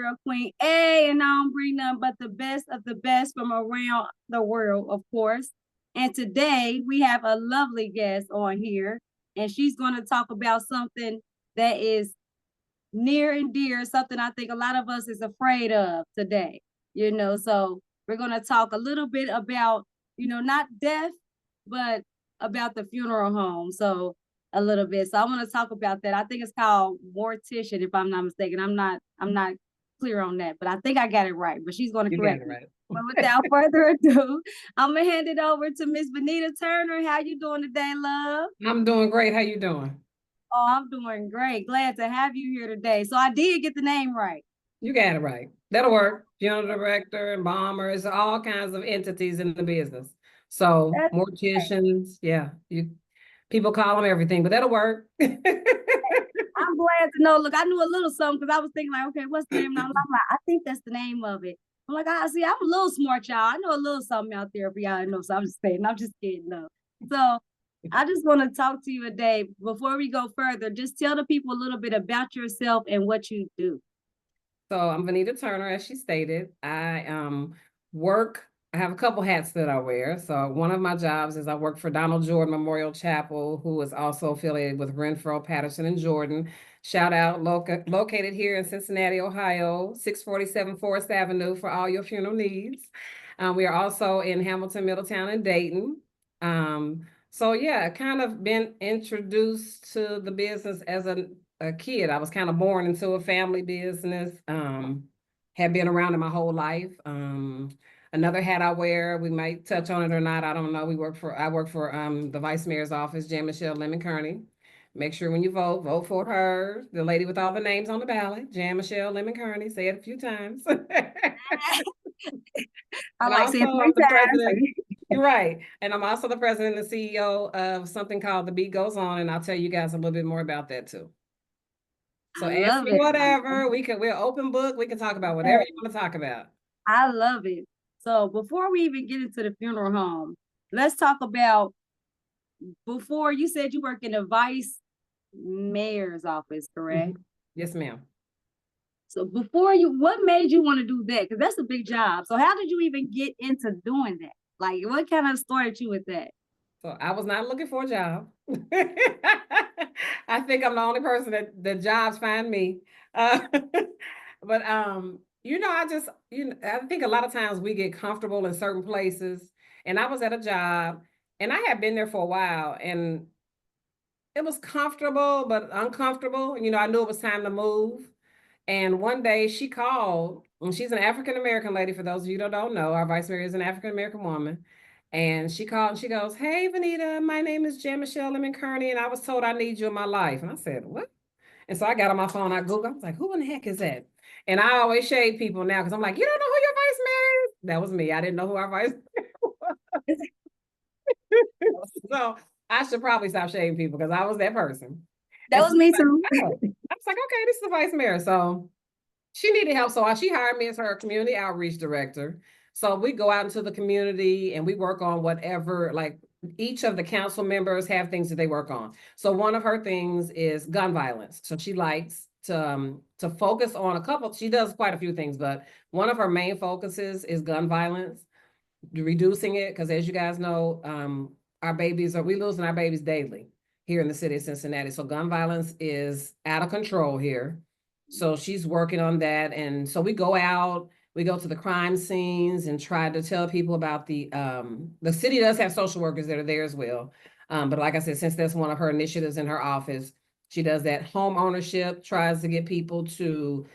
girl Queen A, and I don't bring nothing but the best of the best from around the world, of course. And today we have a lovely guest on here, and she's going to talk about something that is near and dear, something I think a lot of us is afraid of today. So we're going to talk a little bit about, not death, but about the funeral home. So a little bit. So I want to talk about that. I think it's called Mortician, if I'm not mistaken. I'm not clear on that, but I think I got it right. But she's going to correct me. Right. But without further ado, I'm gonna hand it over to Miss Venita Turner. How you doing today, love? I'm doing great. How you doing? Oh, I'm doing great. Glad to have you here today. So I did get the name right. You got it right. That'll work. Funeral director, embalmers, all kinds of entities in the business. So morticians, yeah, people call them everything, but that'll work. I'm glad to know. Look, I knew a little something because I was thinking like, okay, what's the name? And I'm like, I think that's the name of it. I'm like, I see, I'm a little smart, y'all. I know a little something out there for y'all to know. So I'm just saying, I'm just kidding though. So I just want to talk to you today. Before we go further, just tell the people a little bit about yourself and what you do. So I'm Venita Turner, as she stated. I have a couple hats that I wear. So one of my jobs is I work for Donald Jordan Memorial Chapel, who is also affiliated with Renfro, Patterson, and Jordan. Shout out, located here in Cincinnati, Ohio, 647 Forest Avenue for all your funeral needs. We are also in Hamilton, Middletown, and Dayton. So yeah, kind of been introduced to the business as a kid. I was kind of born into a family business, had been around it my whole life. Another hat I wear, we might touch on it or not, I don't know. I work for the Vice Mayor's office, Jan Michelle Lemon Kearney. Make sure when you vote for her, the lady with all the names on the ballot, Jan Michelle Lemon Kearney. Say it a few times. I like saying 3 times. You're right. And I'm also the president and CEO of something called The Beat Goes On, and I'll tell you guys a little bit more about that too. So ask me whatever. We're open book. We can talk about whatever you want to talk about. I love it. So before we even get into the funeral home, let's talk about, before you said you work in the vice mayor's office, correct? Mm-hmm. Yes, ma'am. So what made you want to do that? Because that's a big job. So how did you even get into doing that? Like, what kind of started you with that? So I was not looking for a job. I think I'm the only person that jobs find me. But I think a lot of times we get comfortable in certain places. And I was at a job and I had been there for a while and it was comfortable, but uncomfortable. I knew it was time to move. And one day she called, and she's an African-American lady, for those of you that don't know, our vice mayor is an African-American woman. And she called and she goes, "Hey, Venita, my name is Jan Michelle Lemon Kearney, and I was told I need you in my life." And I said, "What?" And so I got on my phone, I Googled, I was like, who in the heck is that? And I always shade people now because I'm like, you don't know who your vice mayor is? That was me. I didn't know who our vice mayor was. So I should probably stop shading people because I was that person. That was me too. I was like, okay, this is the vice mayor. So she needed help. So she hired me as her community outreach director. So we go out into the community and we work on whatever, like each of the council members have things that they work on. So one of her things is gun violence. So she likes to focus on a couple, she does quite a few things, but one of her main focuses is gun violence, reducing it. Because as you guys know, we losing our babies daily here in the city of Cincinnati. So gun violence is out of control here. So she's working on that. And so we go out, we go to the crime scenes and try to tell people about the city does have social workers that are there as well. But like I said, since that's one of her initiatives in her office, she does that home ownership, tries to get people to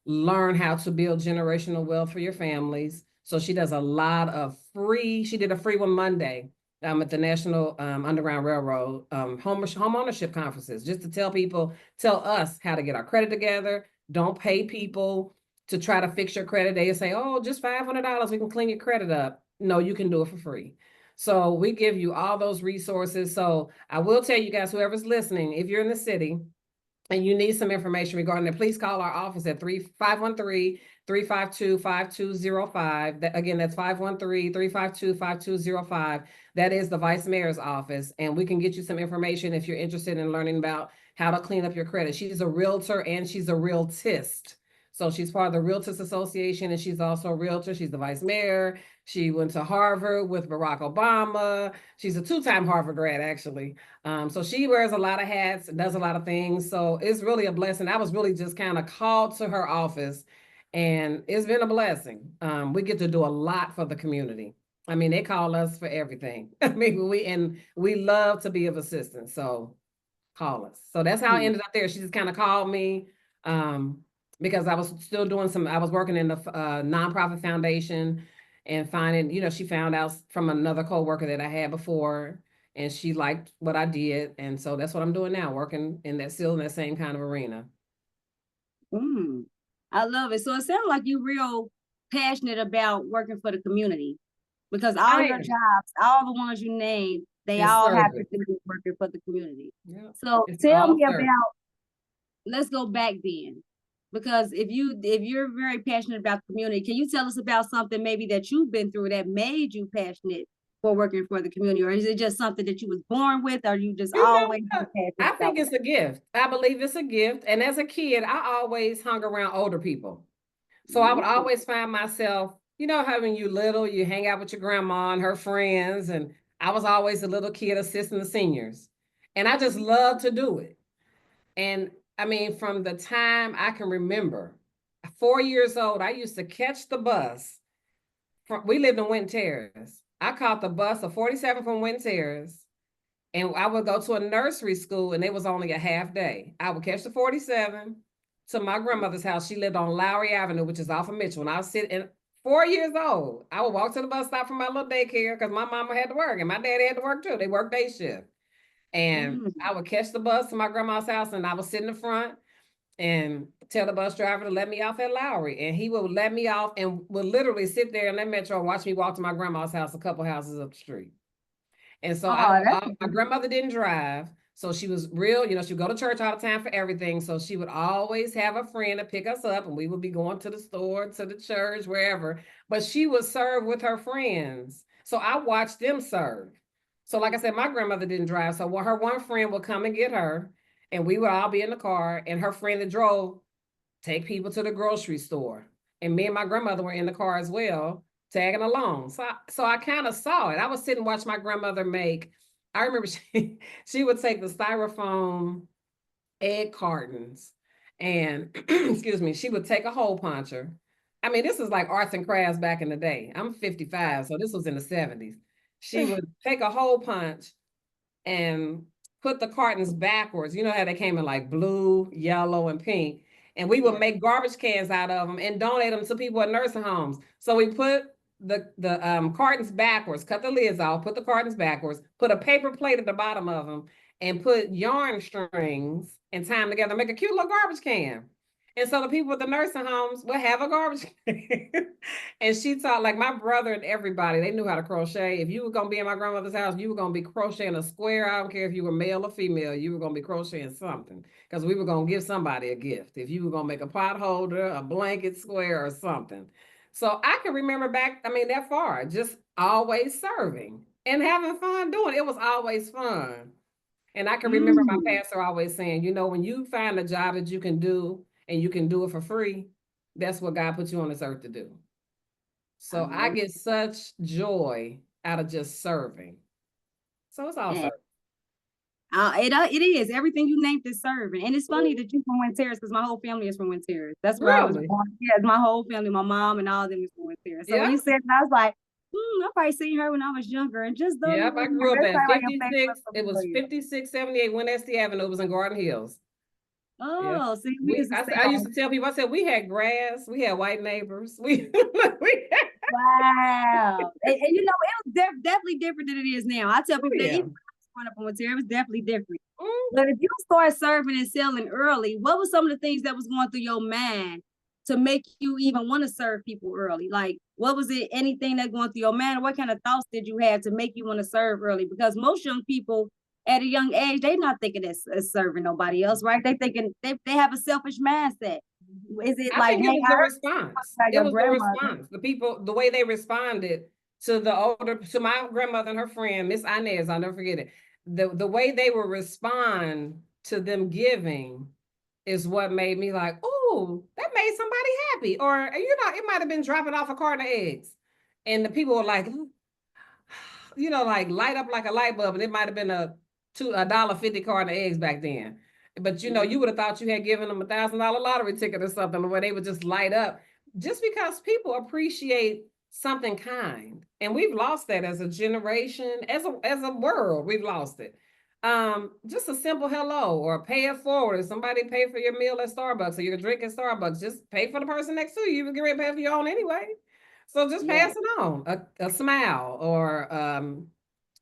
learn how to build generational wealth for your families. So she does a lot of she did a free one Monday at the National Underground Railroad home ownership conferences, just to tell us how to get our credit together. Don't pay people to try to fix your credit. They say, oh, just $500, we can clean your credit up. No, you can do it for free. So we give you all those resources. So I will tell you guys, whoever's listening, if you're in the city and you need some information regarding it, please call our office at 513-352-5205. Again, that's 513-352-5205. That is the vice mayor's office. And we can get you some information if you're interested in learning about how to clean up your credit. She's a realtor and she's a realtist. So she's part of the Realtors Association, and she's also a realtor. She's the vice mayor. She went to Harvard with Barack Obama. She's a two-time Harvard grad, actually. So she wears a lot of hats, does a lot of things. So it's really a blessing. I was really just kind of called to her office, and it's been a blessing. We get to do a lot for the community. I mean, they call us for everything. I mean, we love to be of assistance. So call us. So that's how I ended up there. She just kind of called me because I was still doing I was working in the nonprofit foundation and finding, she found out from another coworker that I had before, and she liked what I did. And so that's what I'm doing now, working in that same kind of arena. I love it. So it sounds like you're real passionate about working for the community, because all your jobs, all the ones you named, they all have to do with working for the community. Yep. So tell me about, let's go back then, because if you're very passionate about the community, can you tell us about something maybe that you've been through that made you passionate for working for the community? Or is it just something that you was born with, or you just always passionate? I think it's a gift. I believe it's a gift. And as a kid, I always hung around older people. So I would always find myself, how when you little, you hang out with your grandma and her friends, and I was always a little kid assisting the seniors. And I just loved to do it. And I mean, from the time I can remember, 4 years old, I used to catch the bus. We lived in Winton Terrace. I caught the bus of 47 from Winton Terrace, and I would go to a nursery school, and it was only a half day. I would catch the 47 to my grandmother's house. She lived on Lowry Avenue, which is off of Mitchell. And I was sitting 4 years old. I would walk to the bus stop from my little daycare because my mama had to work and my daddy had to work too. They worked day shift. And I would catch the bus to my grandma's house, and I would sit in the front and tell the bus driver to let me off at Lowry. And he would let me off and would literally sit there in that metro and watch me walk to my grandma's house a couple houses up the street. And so my grandmother didn't drive. So she was real, she would go to church all the time for everything. So she would always have a friend to pick us up, and we would be going to the store, to the church, wherever. But she would serve with her friends. So I watched them serve. So like I said, my grandmother didn't drive. So her one friend would come and get her, and we would all be in the car, and her friend that drove take people to the grocery store. And me and my grandmother were in the car as well, tagging along. So I kind of saw it. I was sitting and watching my grandmother make, I remember she would take the styrofoam egg cartons and, excuse me, she would take a hole puncher. I mean, this is like arts and crafts back in the day. I'm 55, so this was in the 70s. She would take a hole punch and put the cartons backwards. You know how they came in like blue, yellow, and pink. And we would make garbage cans out of them and donate them to people at nursing homes. So we put the cartons backwards, cut the lids off, put the cartons backwards, put a paper plate at the bottom of them, and put yarn strings and tie them together, make a cute little garbage can. And so the people at the nursing homes would have a garbage can. And she taught, like, my brother and everybody, they knew how to crochet. If you were going to be in my grandmother's house, you were going to be crocheting a square. I don't care if you were male or female, you were going to be crocheting something, because we were going to give somebody a gift. If you were going to make a pot holder, a blanket square, or something. So I can remember back, I mean, that far, just always serving and having fun doing it. It was always fun. And I can remember my pastor always saying, when you find a job that you can do and you can do it for free, that's what God put you on this earth to do. So I get such joy out of just serving. So it's all serving. It is. Everything you named is serving. And it's funny that you're from Winton Terrace, because my whole family is from Winton Terrace. That's where I was born. Yeah, my whole family, my mom and all of them is from Winton Terrace. So when you said that, I was like, I probably seen her when I was younger. And just those. Yeah, I grew up at 56. It was 5678 West Esty Avenue. It was in Garden Hills. Oh, see, I used to tell people, I said, we had grass, we had white neighbors. Wow. And it was definitely different than it is now. I tell people that even growing up in Winton Terrace, it was definitely different. But if you start serving and selling early, what was some of the things that was going through your mind to make you even want to serve people early? Like, what was it, anything that going through your mind? Or what kind of thoughts did you have to make you want to serve early? Because most young people at a young age, they're not thinking as serving nobody else, right? They thinking they have a selfish mindset. Is it I think it was the response? It was the response. The people, the way they responded to to my grandmother and her friend, Miss Inez, I'll never forget it. The way they would respond to them giving is what made me like, oh, "Ooh, that made somebody happy," or it might have been dropping off a carton of eggs, and the people were like, like light up like a light bulb, and it might have been $1.50 carton of eggs back then. But you would have thought you had given them $1,000 lottery ticket or something where they would just light up, just because people appreciate something kind. And we've lost that as a generation, as a world, we've lost it. Just a simple hello or pay it forward. If somebody pay for your meal at Starbucks or your drink at Starbucks, just pay for the person next to you. You would get ready to pay for your own anyway. So just pass it on, a smile, or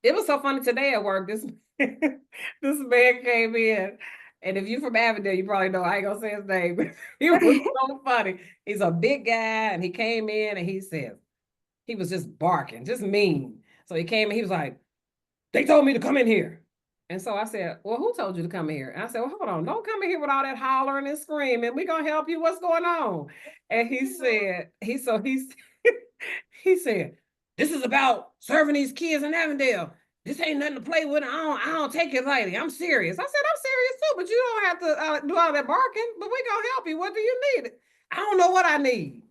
it was so funny today at work. This this man came in, and if you're from Avondale, you probably know, I ain't gonna say his name, but he was so funny. He's a big guy, and he came in and he said, he was just barking, just mean. So he came and he was like, "They told me to come in here." And so I said, "Well, who told you to come in here?" And I said, "Well, hold on, don't come in here with all that hollering and screaming. We're gonna help you. What's going on?" And he said, he said, "This is about serving these kids in Avondale. This ain't nothing to play with. I don't take it lightly. I'm serious." I said, "I'm serious too, but you don't have to do all that barking, but we gonna help you. What do you need?" "I don't know what I need."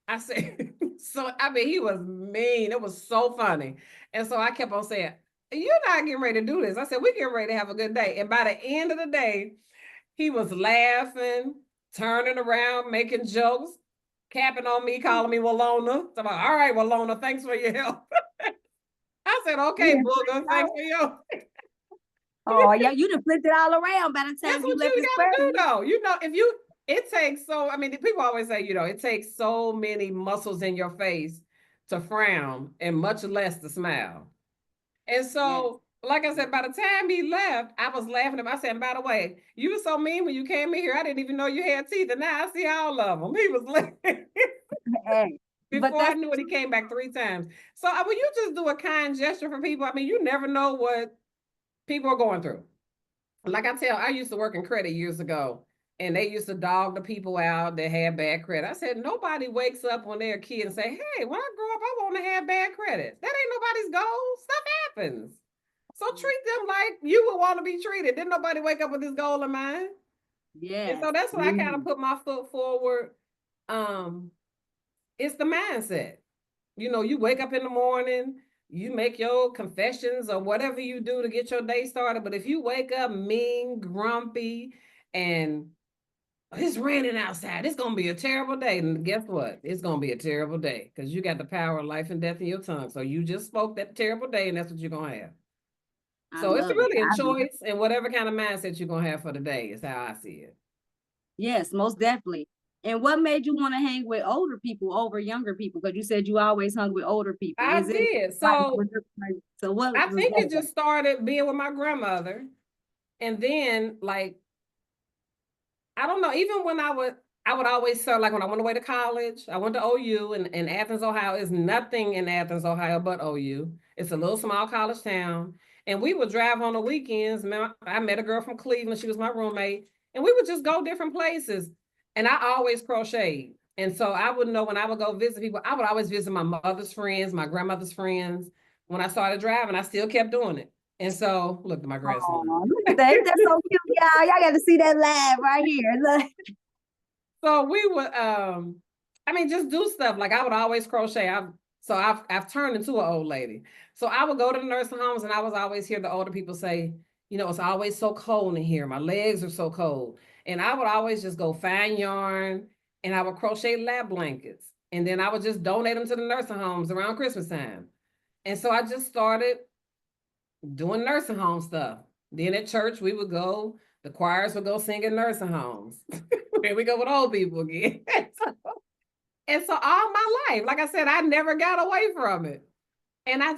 I said, so, I mean, he was mean. It was so funny. And so I kept on saying, "You're not getting ready to do this." I said, "We getting ready to have a good day." And by the end of the day, he was laughing, turning around, making jokes, capping on me, calling me Walona. So I'm like, "All right, Walona, thanks for your help." I said, "Okay, Yeah. Booger, thanks for your help." Oh, yeah, you done flipped it all around by the That's time you what left you his gotta do, presence. though. It takes I mean, people always say, it takes so many muscles in your face to frown and much less to smile. And Yes. so, like I said, by the time he left, I was laughing at him. I said, "And by the way, you were so mean when you came in here. I didn't even know you had teeth. And now I see all of them." He was laughing. Hey, but Before I that's knew it, he came back 3 times. So when you just do a kind gesture for people, I mean, you never know what people are going through. Like I used to work in credit years ago, and they used to dog the people out that had bad credit. I said, nobody wakes up when they're a kid and say, "Hey, when I grow up, I want to have bad credit." That ain't nobody's goal. Stuff happens. So treat them like you would want to be treated. Didn't nobody wake up with this goal in mind? And yes. so that's what I kind of Mhm. put my foot forward. Um, it's the mindset. You wake up in the morning, you make your confessions or whatever you do to get your day started. But if you wake up mean, grumpy, and it's raining outside, it's going to be a terrible day. And guess what? It's going to be a terrible day because you got the power of life and death in your tongue. So you just spoke that terrible day, and that's what you're going to have. I So it's love it. really a choice, and whatever kind of mindset you're going to have for the day is how I see it. Yes, most definitely. And what made you want to hang with older people over younger people? Because you said you always hung with older people. I Is it did. like, So so what I was think that it about? just started being with my grandmother. And then, like, I don't know, even when I would always serve, like when I went away to college, I went to OU in Athens, Ohio. Is nothing in Athens, Ohio but OU. It's a little small college town. And we would drive on the weekends. I met a girl from Cleveland. She was my roommate. And we would just go different places. And I always crocheted. And so I would know when I would go visit people, I would always visit my mother's friends, my grandmother's friends. When I started driving, I still kept doing it. And so, look at my grandson. Oh, look at that. That's so cute, y'all. Y'all got to see that live right here. Look. So we would, I mean, just do stuff. Like I would always crochet. I've turned into an old lady. So I would go to the nursing homes, and I was always hear the older people say, "It's always so cold in here. My legs are so cold." And I would always just go find yarn, and I would crochet lap blankets, and then I would just donate them to the nursing homes around Christmas time. And so I just started doing nursing home stuff. Then at church, we would go, the choirs would go sing in nursing homes. Here we go with old people again. And so all my life, like I said, I never got away from it. And I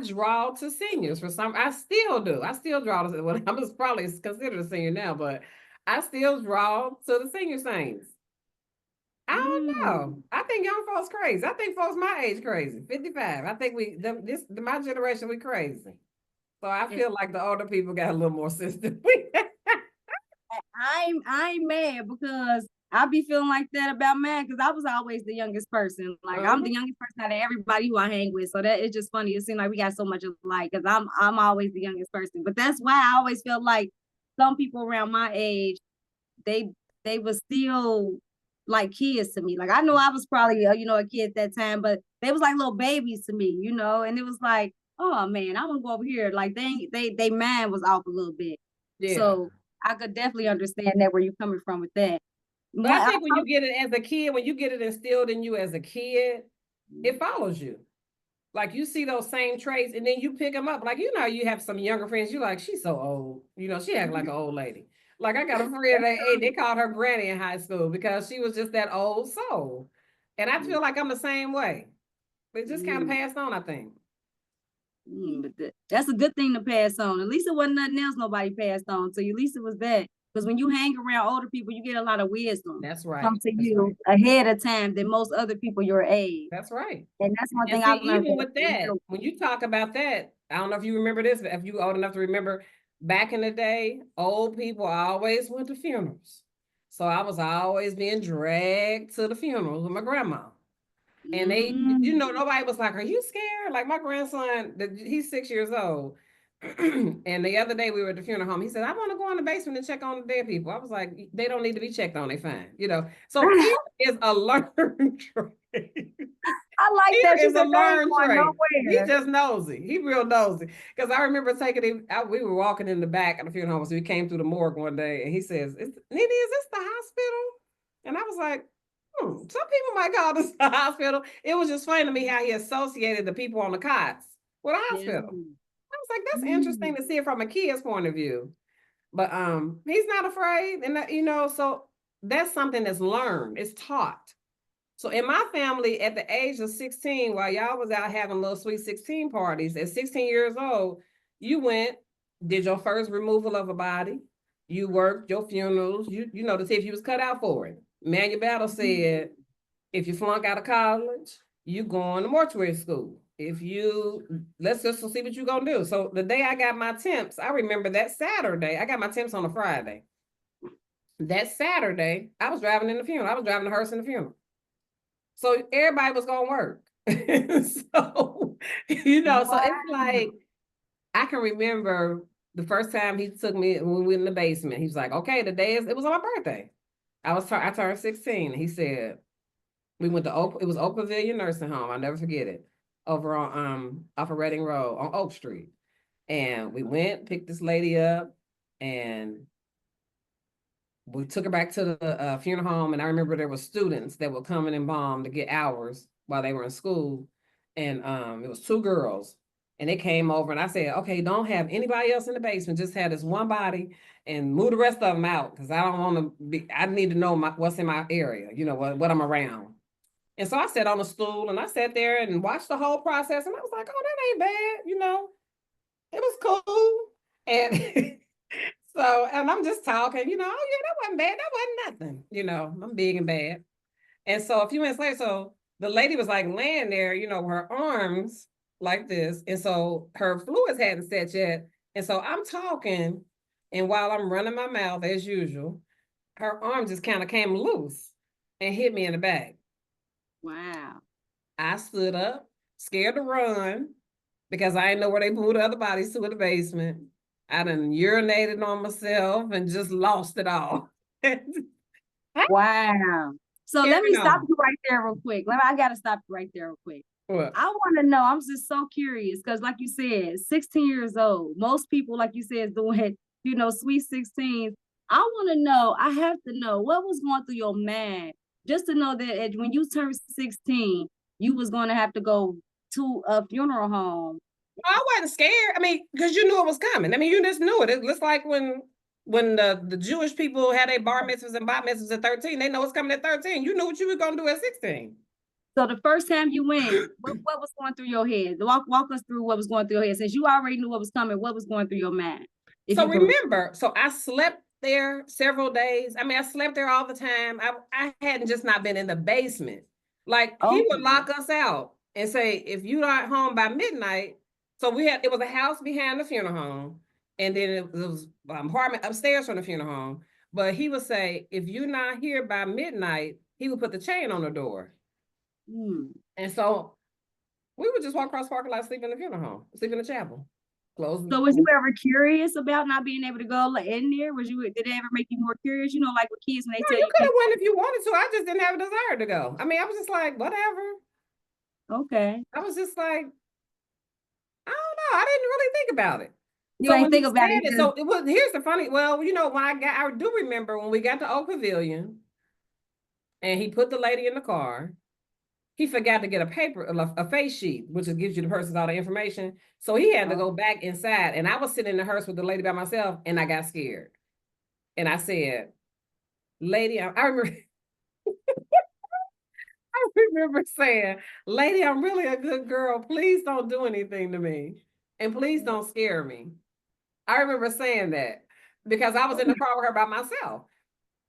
draw to seniors I still do. I still draw to, well, I'm just probably considered a senior now, but I still draw to the senior saints. I don't know. Mm. I think young folks crazy. I think folks my age crazy, 55. I think my generation, we crazy. So I And feel like the older people got a little more sense than we have. I ain't mad because I be feeling like that about mad because I was always the youngest person. Like I'm the Uh-huh. youngest person out of everybody who I hang with. So that it's just funny. It seems like we got so much alike because I'm always the youngest person. But that's why I always feel like some people around my age, they they were still like kids to me. Like I know I was probably a kid at that time, but they was like little babies to me, and it was like, oh man, I want to go over here. Like they mind was off a little bit. Yeah. So I could definitely understand that where you're coming from with that. But I think when you get it as a kid, when you get it instilled in you as a kid, it follows you. Like you see those same traits and then you pick them up. Like, you have some younger friends, you're like, she's so old. She act like an old lady. Like I got a friend they called her granny in high school because she was just that old soul. And I feel like I'm the same way. It just kind of passed on, I think. But that's a good thing to pass on. At least it wasn't nothing else nobody passed on. So at least it was that. Because when you hang around older people, you get a lot of wisdom. That's right. Come to That's you right. ahead of time than most other people your age. That's right. And that's one And thing see, I learned. even with that, when you talk about that, I don't know if you remember this, but if you old enough to remember, back in the day, old people always went to funerals. So I was always being dragged to the funerals with my grandma. And they, nobody was like, are you scared? Like my grandson, he's 6 years old. And the other day we were at the funeral home. He said, I want to go in the basement and check on the dead people. I was like, they don't need to be checked on. They fine. So fear is a learned trait. I like Fear that. She is a said, they ain't learned going trait. He nowhere. just nosy. He real nosy. Because I remember taking him, we were walking in the back of the funeral home. So we came through the morgue one day and he says, Nene, is this the hospital? And I was like, some people might call this the hospital. It was just funny to me how he associated the people on the cots with a hospital. I was like, that's interesting to see it from a kid's point of view. But he's not afraid. And so that's something that's learned, it's taught. So in my family, at the age of 16, while y'all was out having little sweet 16 parties, at 16 years old, you went, did your first removal of a body, you worked your funerals, to see if you was cut out for it. Manuel Battle said, if you flunk out of college, you going to mortuary school. Let's just see what you're going to do. So the day I got my temps, I remember that Saturday, I got my temps on a Friday. That Saturday, I was driving in the funeral. I was driving the hearse in the funeral. So everybody was going to work. So it's like, I can remember the first time he took me when we were in the basement. He was like, okay, it was on my birthday. I turned 16. He said, we went to it was Oak Pavilion Nursing Home. I'll never forget it. Over on off of Reading Road on Oak Street. And we went, picked this lady up, and we took her back to the funeral home. And I remember there were students that would come in and bomb to get hours while they were in school. And it was 2 girls. And they came over and I said, okay, don't have anybody else in the basement. Just have this one body and move the rest of them out. Cause I don't want to I need to know what's in my area, what I'm around. And so I sat on a stool and I sat there and watched the whole process. And I was like, oh, that ain't bad. It was cool. And and I'm just talking, oh yeah, that wasn't bad. That wasn't nothing. I'm big and bad. And so a few minutes later, so the lady was like laying there, her arms like this. And so her fluids hadn't set yet. And so I'm talking, and while I'm running my mouth as usual, her arm just kind of came loose and hit me in the back. Wow. I stood up, scared to run, because I didn't know where they moved the other bodies to in the basement. I done urinated on myself and just lost it all. Wow. So let me stop you right there real quick. I got to stop you right there real quick. What? I want to know, I'm just so curious because like you said, 16 years old, most people, like you said, is doing, sweet 16s. I want to know, I have to know what was going through your mind just to know that when you turned 16, you was going to have to go to a funeral home. I wasn't scared. I mean, because you knew it was coming. I mean, you just knew it. It's like when the Jewish people had their bar mitzvahs and bat mitzvahs at 13, they know it's coming at 13. You knew what you were going to do at 16. So the first time you went, what was going through your head? Walk us through what was going through your head. Since you already knew what was coming, what was going through your mind? So remember, I slept there several days. I mean, I slept there all the time. I hadn't just not been in the basement. Like he would lock us out and say, if you're not home by midnight. So it was a house behind the funeral home. And then it was an apartment upstairs from the funeral home. But he would say, if you're not here by midnight, he would put the chain on the door. And so we would just walk across the parking lot, sleep in the funeral home, sleep in the chapel. Close. So was you ever curious about not being able to go in there? Did it ever make you more curious? You know, like with kids when they No, tell you you could have can't. went if you wanted to. I just didn't have a desire to go. I mean, I was just like, whatever. Okay. I was just like, I don't know. I didn't really think about it. You So ain't when he think about it. said it, so it was, here's the funny, well, you know, I do remember when we got to Oak Pavilion and he put the lady in the car, he forgot to get a face sheet, which gives you the person's all the information. So he had to go back inside, and I was sitting in the hearse with the lady by myself, and I got scared. And I said, lady, I remember, I remember saying, lady, I'm really a good girl. Please don't do anything to me. And please don't scare me. I remember saying that because I was in the car with her by myself.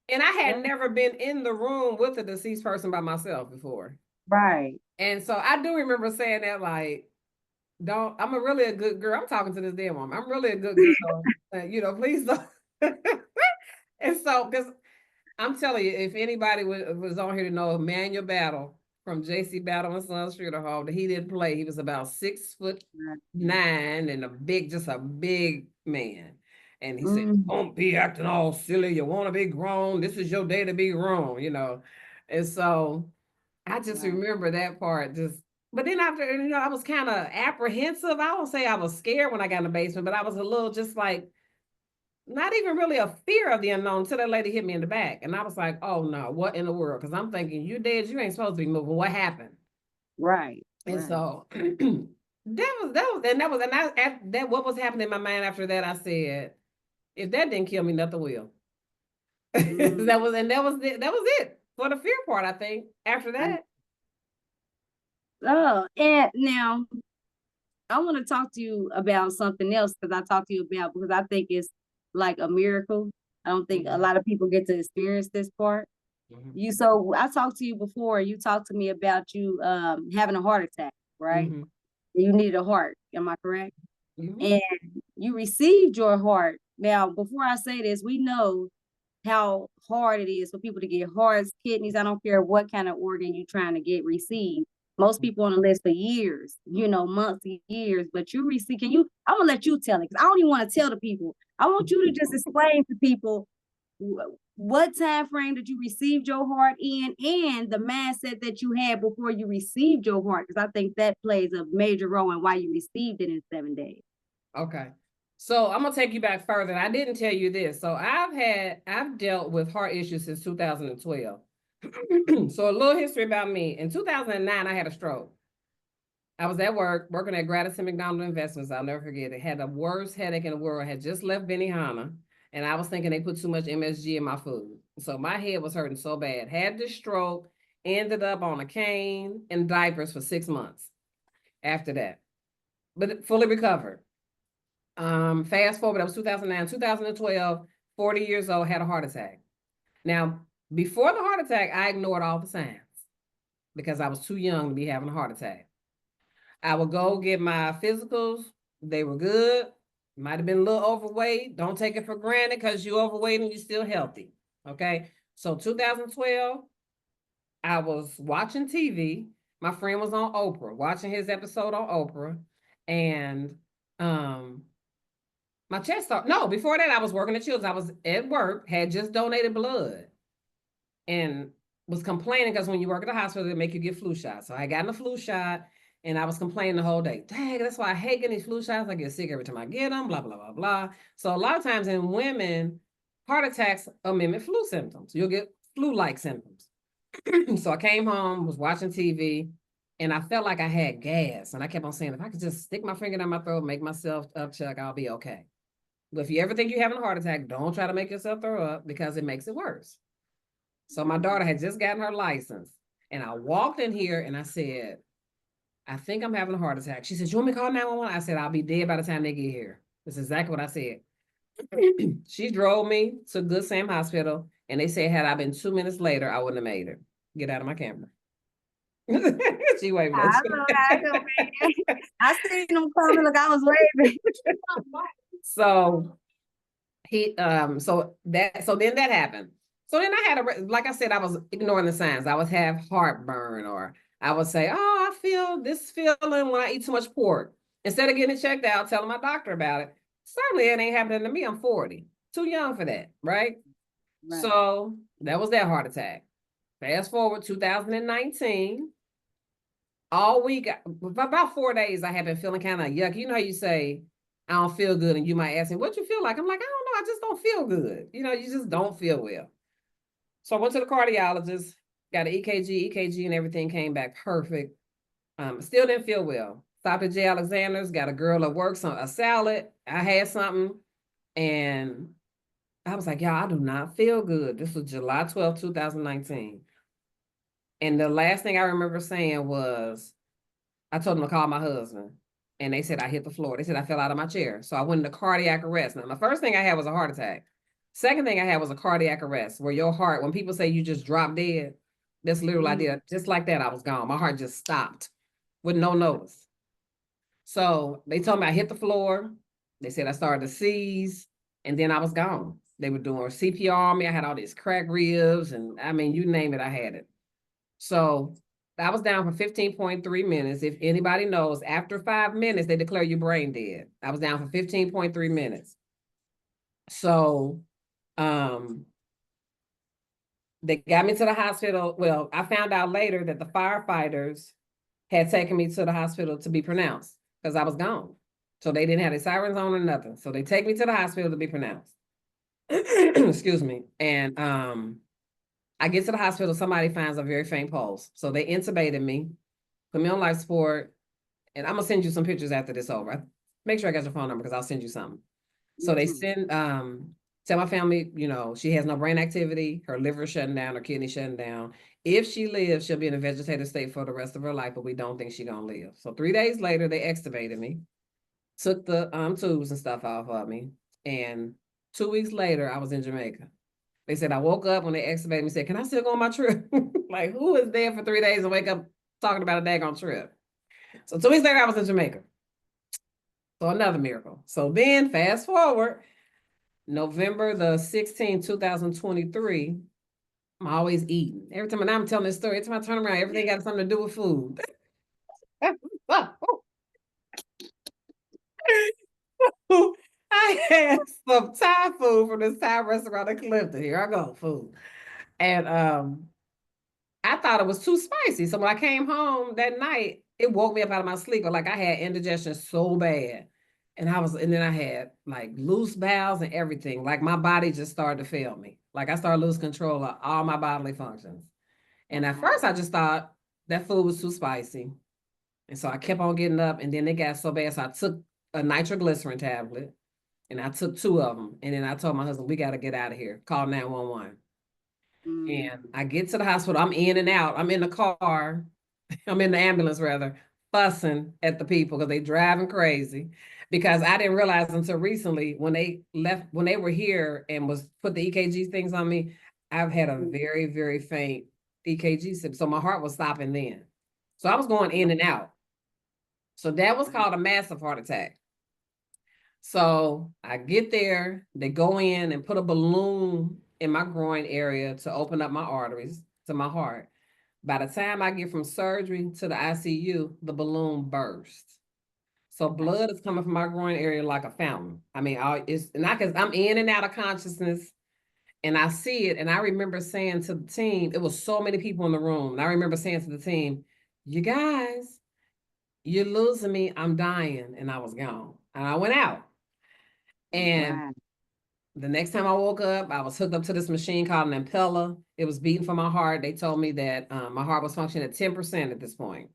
And I had never been in the room with a deceased person by myself before. Right. And so I do remember saying that, like, I'm really a good girl. I'm talking to this damn woman. I'm really a good girl. You know, please don't. And so, because I'm telling you, if anybody was on here to know Emmanuel Battle from JC Battle and Sons Shooter Hall, that he didn't play. He was about 6'9" and just a big man. And he said, don't be acting all silly. You want to be grown. This is your day to be grown, you know. And so I just remember that part. But then after, you know, I was kind of apprehensive. I won't say I was scared when I got in the basement, but I was a little just like, not even really a fear of the unknown until that lady hit me in the back. And I was like, oh no, what in the world? Because I'm thinking, you dead, you ain't supposed to be moving. What happened? Right. And so what was happening in my mind after that, I said, if that didn't kill me, nothing will. That was it for the fear part, I think, after that. Oh, and now I want to talk to you about something else because I think it's like a miracle. I don't think a lot of people get to experience this part. So I talked to you before. You talked to me about you having a heart attack, right? You needed a heart. Am I correct? And you received your heart. Now, before I say this, we know how hard it is for people to get hearts, kidneys. I don't care what kind of organ you're trying to get received. Most people on the list for years, you know, months, years, but you receive, I'm gonna let you tell it because I don't even want to tell the people. I want you to just explain to people what time frame did you receive your heart in and the mindset that you had before you received your heart, because I think that plays a major role in why you received it in 7 days. Okay. So I'm gonna take you back further. I didn't tell you this. So I've dealt with heart issues since 2012. So a little history about me. In 2009, I had a stroke. I was at work, working at Gratison McDonald Investments. I'll never forget it. Had the worst headache in the world. I had just left Benihana, and I was thinking they put too much MSG in my food. So my head was hurting so bad. Had this stroke, ended up on a cane and diapers for 6 months after that, but fully recovered. Fast forward, that was 2009, 2012, 40 years old, had a heart attack. Now, before the heart attack, I ignored all the signs because I was too young to be having a heart attack. I would go get my physicals. They were good. Might have been a little overweight. Don't take it for granted because you're overweight and you're still healthy. Okay. So 2012, I was watching TV. My friend was on Oprah, watching his episode on Oprah. And my chest started. No, before that, I was working at Children's. I was at work, had just donated blood, and was complaining because when you work at the hospital, they make you get flu shots. So I got in a flu shot, and I was complaining the whole day. Dang, that's why I hate getting these flu shots. I get sick every time I get them, blah, blah, blah, blah. So a lot of times in women, heart attacks mimic flu symptoms. You'll get flu-like symptoms. So I came home, was watching TV, and I felt like I had gas. And I kept on saying, if I could just stick my finger down my throat, make myself upchuck, I'll be okay. But if you ever think you're having a heart attack, don't try to make yourself throw up because it makes it worse. So my daughter had just gotten her license, and I walked in here and I said, I think I'm having a heart attack. She said, you want me to call 911? I said, I'll be dead by the time they get here. That's exactly what I said. She drove me to Good Sam Hospital, and they said, had I been 2 minutes later, I wouldn't have made her. Get out of my camera. She waving at you. I seen them coming. Look, I was waving. So then that happened. So then I had like I said, I was ignoring the signs. I would have heartburn, or I would say, oh, I feel this feeling when I eat too much pork. Instead of getting it checked out, telling my doctor about it, certainly it ain't happening to me. I'm 40, too young for that, right? Right. So that was that heart attack. Fast forward 2019. All week, about 4 days, I have been feeling kind of yucky. You know how you say, I don't feel good, and you might ask me, what you feel like? I'm like, I don't know, I just don't feel good. You know, you just don't feel well. So I went to the cardiologist, got an EKG, and everything came back perfect. Still didn't feel well. Stopped at J. Alexander's, got a girl at work, a salad. I had something, and I was like, y'all, I do not feel good. This was July 12th, 2019. And the last thing I remember saying was, I told them to call my husband. And they said I hit the floor. They said I fell out of my chair. So I went into cardiac arrest. Now, the first thing I had was a heart attack. Second thing I had was a cardiac arrest, where your heart, when people say you just drop dead, that's literally I did. Just like that, I was gone. My heart just stopped with no notice. So they told me I hit the floor. They said I started to seize, and then I was gone. They were doing CPR on me. I had all these cracked ribs, and I mean, you name it, I had it. So I was down for 15.3 minutes. If anybody knows, after 5 minutes, they declare you brain dead. I was down for 15.3 minutes. So they got me to the hospital. Well, I found out later that the firefighters had taken me to the hospital to be pronounced because I was gone. So they didn't have the sirens on or nothing. So they take me to the hospital to be pronounced. Excuse me. And I get to the hospital, somebody finds a very faint pulse. So they intubated me, put me on life support, and I'm gonna send you some pictures after this over. Make sure I got your phone number because I'll send you something. So they send, tell my family, you know, she has no brain activity, her liver shutting down, her kidney shutting down. If she lives, she'll be in a vegetative state for the rest of her life, but we don't think she's gonna live. So 3 days later, they extubated me, took the tubes and stuff off of me. And 2 weeks later, I was in Jamaica. They said I woke up when they extubated me, said, can I still go on my trip? Like, who is there for 3 days and wake up talking about a daggone trip? So 2 weeks later, I was in Jamaica. So another miracle. So then fast forward, November the 16th, 2023, I'm always eating. Every time I'm telling this story, every time I turn around, everything got something to do with food. I had some Thai food from this Thai restaurant in Clifton. Here I go, food. And I thought it was too spicy. So when I came home that night, it woke me up out of my sleep. Like I had indigestion so bad. And then I had like loose bowels and everything. Like my body just started to fail me. Like I started losing control of all my bodily functions. And at first I just thought that food was too spicy. And so I kept on getting up, and then it got so bad. So I took a nitroglycerin tablet, and I took 2 of them. And then I told my husband, we got to get out of here. Call 911. And I get to the hospital. I'm in and out. I'm in the car. I'm in the ambulance rather, fussing at the people because they driving crazy. Because I didn't realize until recently when they were here and was put the EKG things on me, I've had a very, very faint EKG sip. So my heart was stopping then. So I was going in and out. So that was called a massive heart attack. So I get there, they go in and put a balloon in my groin area to open up my arteries to my heart. By the time I get from surgery to the ICU, the balloon bursts. So blood is coming from my groin area like a fountain. I mean, I'm in and out of consciousness, and I see it. And I remember saying to the team, it was so many people in the room. And I remember saying to the team, you guys, you're losing me. I'm dying. And I was gone. And I went out. And the next time I woke up, I was hooked up to this machine called an impeller. It was beating for my heart. They told me that my heart was functioning at 10% at this point.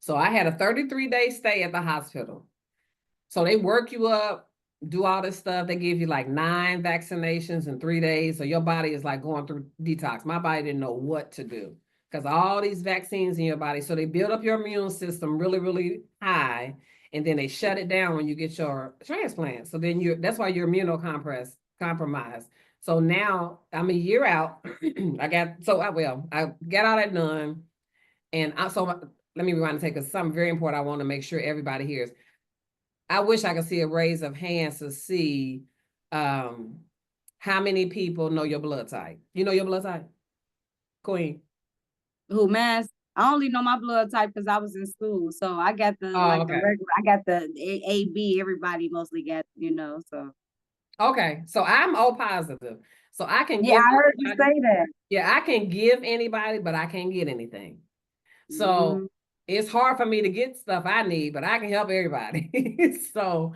So I had a 33-day stay at the hospital. So they work you up, do all this stuff. They give you like 9 vaccinations in 3 days. So your body is like going through detox. My body didn't know what to do because all these vaccines in your body. So they build up your immune system really, really high. And then they shut it down when you get your transplant. So then that's why you're immunocompromised. So now I'm a year out. I got all that done. And let me rewind and take something very important I want to make sure everybody hears. I wish I could see a raise of hands to see how many people know your blood type. You know your blood type, Queen? Who, Mass? I only know my blood type because I was in school. So I got the Oh, like the okay. regular, I got the AB, everybody mostly got, so Okay. So I'm O positive. So I can yeah, give I heard you anybody, say that. yeah, I can give anybody, but I can't get anything. So Hmm. it's hard for me to get stuff I need, but I can help everybody. So,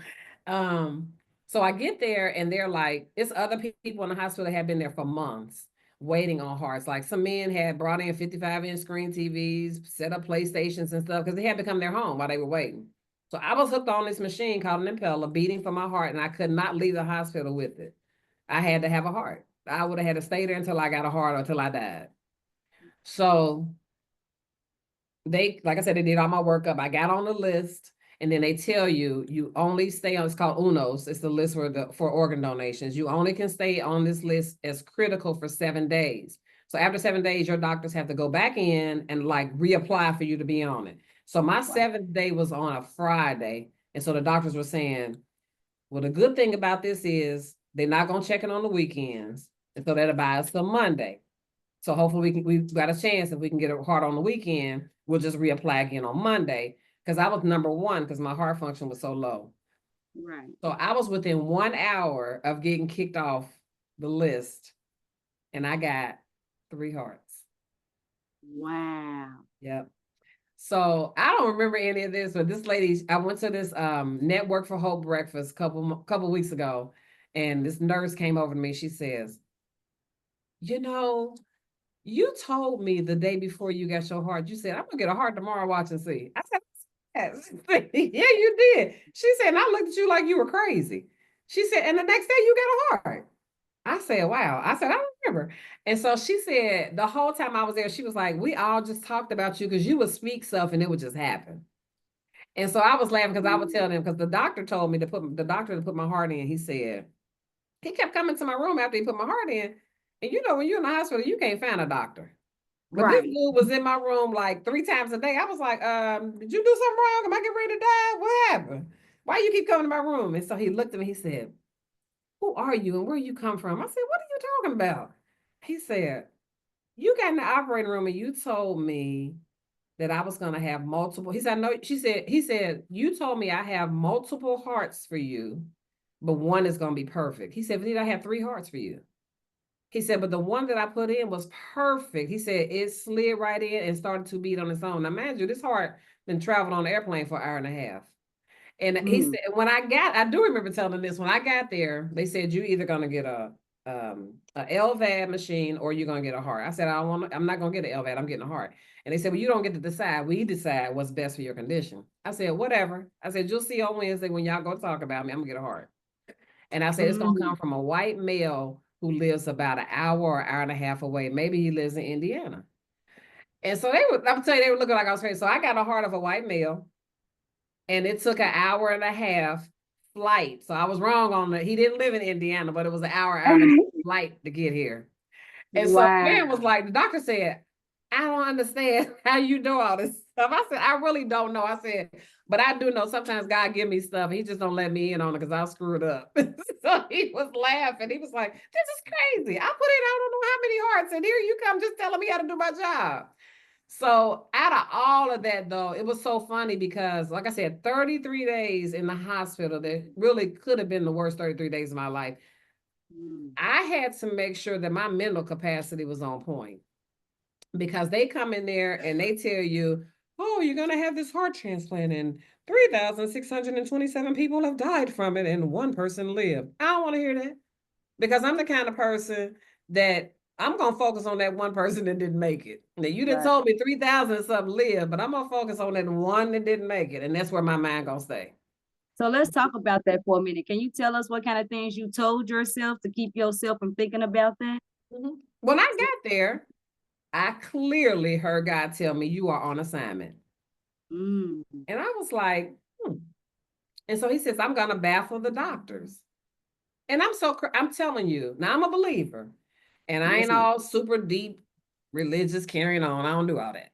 um, so I get there and they're like, it's other people in the hospital that have been there for months waiting on hearts. Like some men had brought in 55-inch screen TVs, set up PlayStations and stuff because they had to come their home while they were waiting. So I was hooked on this machine called an impeller, beating for my heart, and I could not leave the hospital with it. I had to have a heart. I would have had to stay there until I got a heart or until I died. So they, like I said, they did all my workup. I got on the list, and then they tell you you only stay on. It's called UNOS. It's the list for organ donations. You only can stay on this list as critical for 7 days. So after 7 days, your doctors have to go back in and like reapply for you to be on it. So my Wow. 7th day was on a Friday, and so the doctors were saying, "Well, the good thing about this is they're not gonna check it on the weekends, and so that'll buy us till Monday." So hopefully we've got a chance if we can get a heart on the weekend, we'll just reapply again on Monday. Because I was number one because my heart function was so low. Right. So I was within 1 hour of getting kicked off the list, and I got 3 hearts. Wow. Yep. So I don't remember any of this, but this lady, I went to this Network for Hope breakfast couple weeks ago, and this nurse came over to me. She says, you know, you told me the day before you got your heart, you said, I'm gonna get a heart tomorrow, watch and see. I said, yes. Yeah, you did. She said, and I looked at you like you were crazy. She said, and the next day you got a heart. I said, wow. I said, I don't remember. And so she said, the whole time I was there, she was like, we all just talked about you because you would speak stuff and it would just happen. And so I was laughing because I would tell them, because the doctor told me to put my heart in. He said, he kept coming to my room after he put my heart in. And when you're in the hospital, you can't find a doctor. But this Right. dude was in my room like 3 times a day. I was like, did you do something wrong? Am I getting ready to die? What happened? Why you keep coming to my room? And so he looked at me, he said, who are you and where you come from? I said, what are you talking about? He said, you got in the operating room and you told me that I was gonna have multiple. He said, no, he said, you told me I have multiple hearts for you, but one is gonna be perfect. He said, Venita, I have 3 hearts for you. He said, but the one that I put in was perfect. He said, it slid right in and started to beat on its own. Now, mind you, this heart been traveling on the airplane for an hour and a half. And he Mm. said, I do remember telling this, when I got there, they said, you're either going to get a LVAD machine or you're going to get a heart. I said, I'm not going to get an LVAD, I'm getting a heart. And they said, well, you don't get to decide. We decide what's best for your condition. I said, whatever. I said, you'll see on Wednesday when y'all go talk about me, I'm going to get a heart. And I said, it's going to come Mm. from a white male who lives about an hour or hour and a half away. Maybe he lives in Indiana. And so I'm telling you, they were looking like I was crazy. So I got a heart of a white male, and it took an hour and a half flight. So I was wrong on that. He didn't live in Indiana, but it was an hour and a half flight to get here. And so man was Wow. like, the doctor said, I don't understand how you do all this stuff. I said, I really don't know. I said, but I do know sometimes God give me stuff. He just don't let me in on it because I'll screw it up. So he was laughing. He was like, this is crazy. I put in, I don't know how many hearts, and here you come just telling me how to do my job. So out of all of that, though, it was so funny because, like I said, 33 days in the hospital that really could have been the worst 33 days of my life. Mm. I had to make sure that my mental capacity was on point, because they come in there and they tell you, oh, you're going to have this heart transplant and 3,627 people have died from it and one person lived. I don't want to hear that, because I'm the kind of person that I'm going to focus on that one person that didn't make it. Now, you done Right. told me 3,000 and something lived, but I'm going to focus on that one that didn't make it. And that's where my mind going to stay. So let's talk about that for a minute. Can you tell us what kind of things you told yourself to keep yourself from thinking about that? Mm-hmm. When I got there, I clearly heard God tell me, you are on assignment. Mm. And I was like, hmm. And so he says, I'm going to baffle the doctors. And I'm telling you, now I'm a believer and I Yes, ain't ma'am. all super deep religious carrying on. I don't do all that.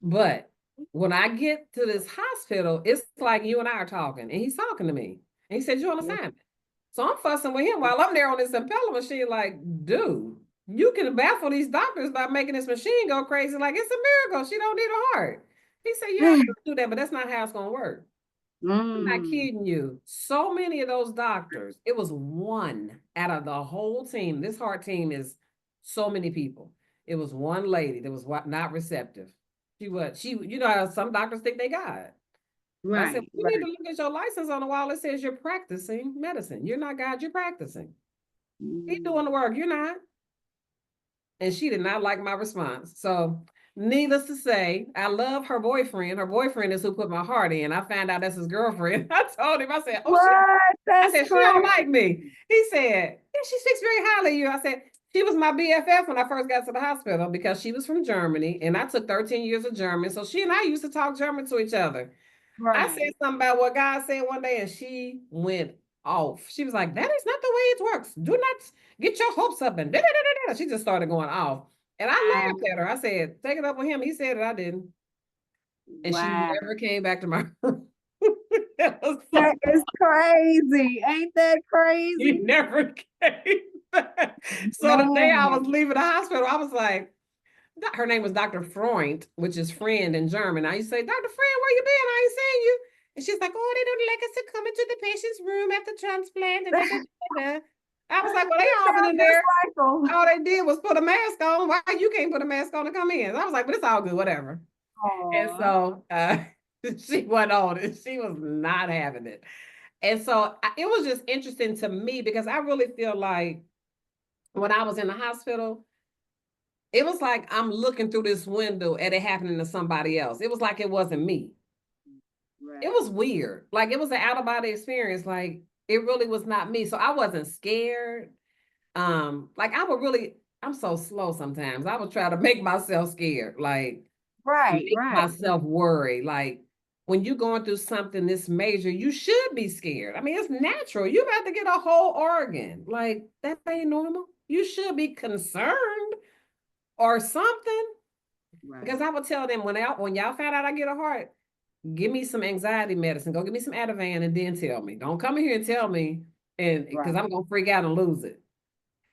But when I get to this hospital, it's like you and I are talking, and he's talking to me. And he said, you're on Yes. assignment. So I'm fussing with him while I'm there on this impeller machine, like, dude, you can baffle these doctors by making this machine go crazy. Like, it's a miracle. She don't need a heart. He said, yeah, I can do that, but that's not how it's going to work. I'm not kidding you. So many of those doctors, it was one out of the whole team. This heart team is so many people. It was one lady that was not receptive. You know how some doctors think they got it. I said, Right, you need to look at your license on the wall. It says you're practicing medicine. You're not God, you're practicing. He's doing the work, you're not. And she did not like my response. So, needless to say, I love her boyfriend. Her boyfriend is who put my heart in. I found out that's his girlfriend. I told him, I said, oh, I said, she don't like me. He said, yeah, she speaks very highly of you. I said, she was my BFF when I first got to the hospital because she was from Germany and I took 13 years of German. So she and I used to talk German to each other. I said something about what God said one day and she went off. She was like, that is not the way it works. Do not get your hopes up and da, da, da, da. She just started going off. And I laughed at her. I said, take it up with him. He said it, I didn't. And she never came back to my room. That is crazy. Ain't that crazy? He never came back. So the day I was leaving the hospital, I was like, her name was Dr. Freund, which is friend in German. I used to say, Dr. Freund, where you been? I ain't seen you. And she's like, oh, they don't like us to come into the patient's room after transplant. And I was like, well, they all been in there. All they did was put a mask on. Why you can't put a mask on to come in? I was like, but it's all good, whatever. Aww. And so she went on and she was not having it. And so it was just interesting to me because I really feel like when I was in the hospital, it was like I'm looking through this window at it happening to somebody else. It was like it wasn't me. Right. It was weird. Like it was an out-of-body experience. Like it really was not me. So I wasn't scared. Like I'm so slow sometimes. I would try to make myself scared. Like make myself worry. Like when you're going through something this major, you should be scared. I mean, it's natural. You have to get a whole organ. Like that ain't normal. You should be concerned or something. Right. Because I would tell them when y'all found out I get a heart, give me some anxiety medicine. Go give me some Ativan and then tell me. Don't come in here and tell me, and because I'm gonna freak out and lose it.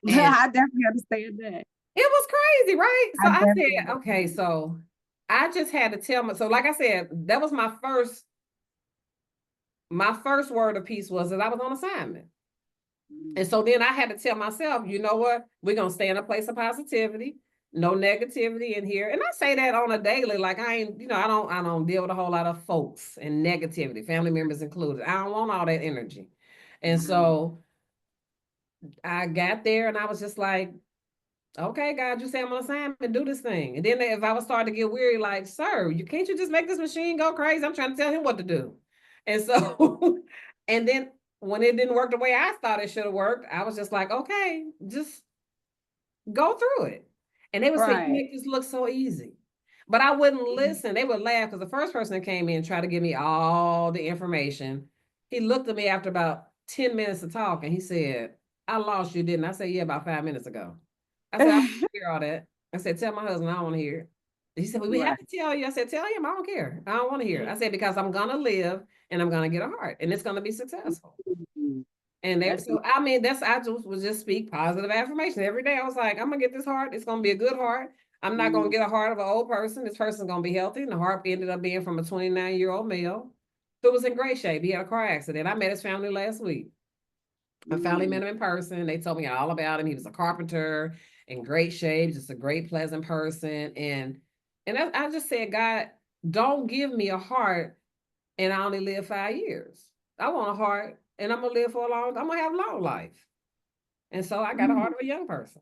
And I definitely understand that. It was crazy, right? So I said, okay, so I just had to tell me. So like I said, that was my first word of peace was that I was on assignment. And so then I had to tell myself, you know what? We're gonna stay in a place of positivity. No negativity in here. And I say that on a daily, like I don't deal with a whole lot of folks and negativity, family members included. I don't want all that energy. And so I got there and I was just like, okay, God, you say I'm on assignment, do this thing. And then if I was starting to get weary, like, sir, can't you just make this machine go crazy? I'm trying to tell him what to do. And so, and then when it didn't work the way I thought it should have worked, I was just like, okay, just go through it. And they would say, you make this look so easy. But I wouldn't listen. They would laugh because the first person that came in and tried to give me all the information, he looked at me after about 10 minutes of talk and he said, I lost you, didn't I? I said, yeah, about 5 minutes ago. I said, I don't hear all that. I said, tell my husband I don't want to hear it. He said, well, we have to tell you. I said, tell him I don't care. I don't want to hear it. I said, because I'm going to live and I'm going to get a heart and it's going to be successful. And I just speak positive affirmation every day. I was like, I'm gonna get this heart. It's gonna be a good heart. I'm not gonna get a heart of an old person. This person's gonna be healthy. And the heart ended up being from a 29-year-old male who was in great shape. He had a car accident. I met his family last week. I finally met him in person. They told me all about him. He was a carpenter in great shape, just a great, pleasant person. And I just said, God, don't give me a heart and I only live 5 years. I want a heart and I'm gonna live for I'm gonna have a long life. And so I got a heart of a young person.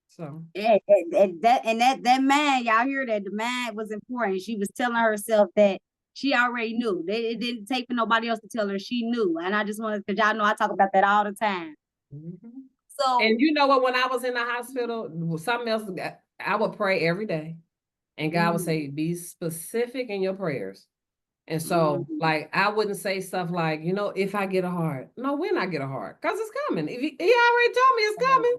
So that man, y'all hear that? The man was important. She was telling herself that she already knew. It didn't take for nobody else to tell her. She knew. And I just wanted, because y'all know I talk about that all the time. So, and you know what, when I was in the hospital, something else, I would pray every day. And God would say, be specific in your prayers. And so, like, I wouldn't say stuff like, if I get a heart. No, when I get a heart, because it's coming. If he already told me it's coming.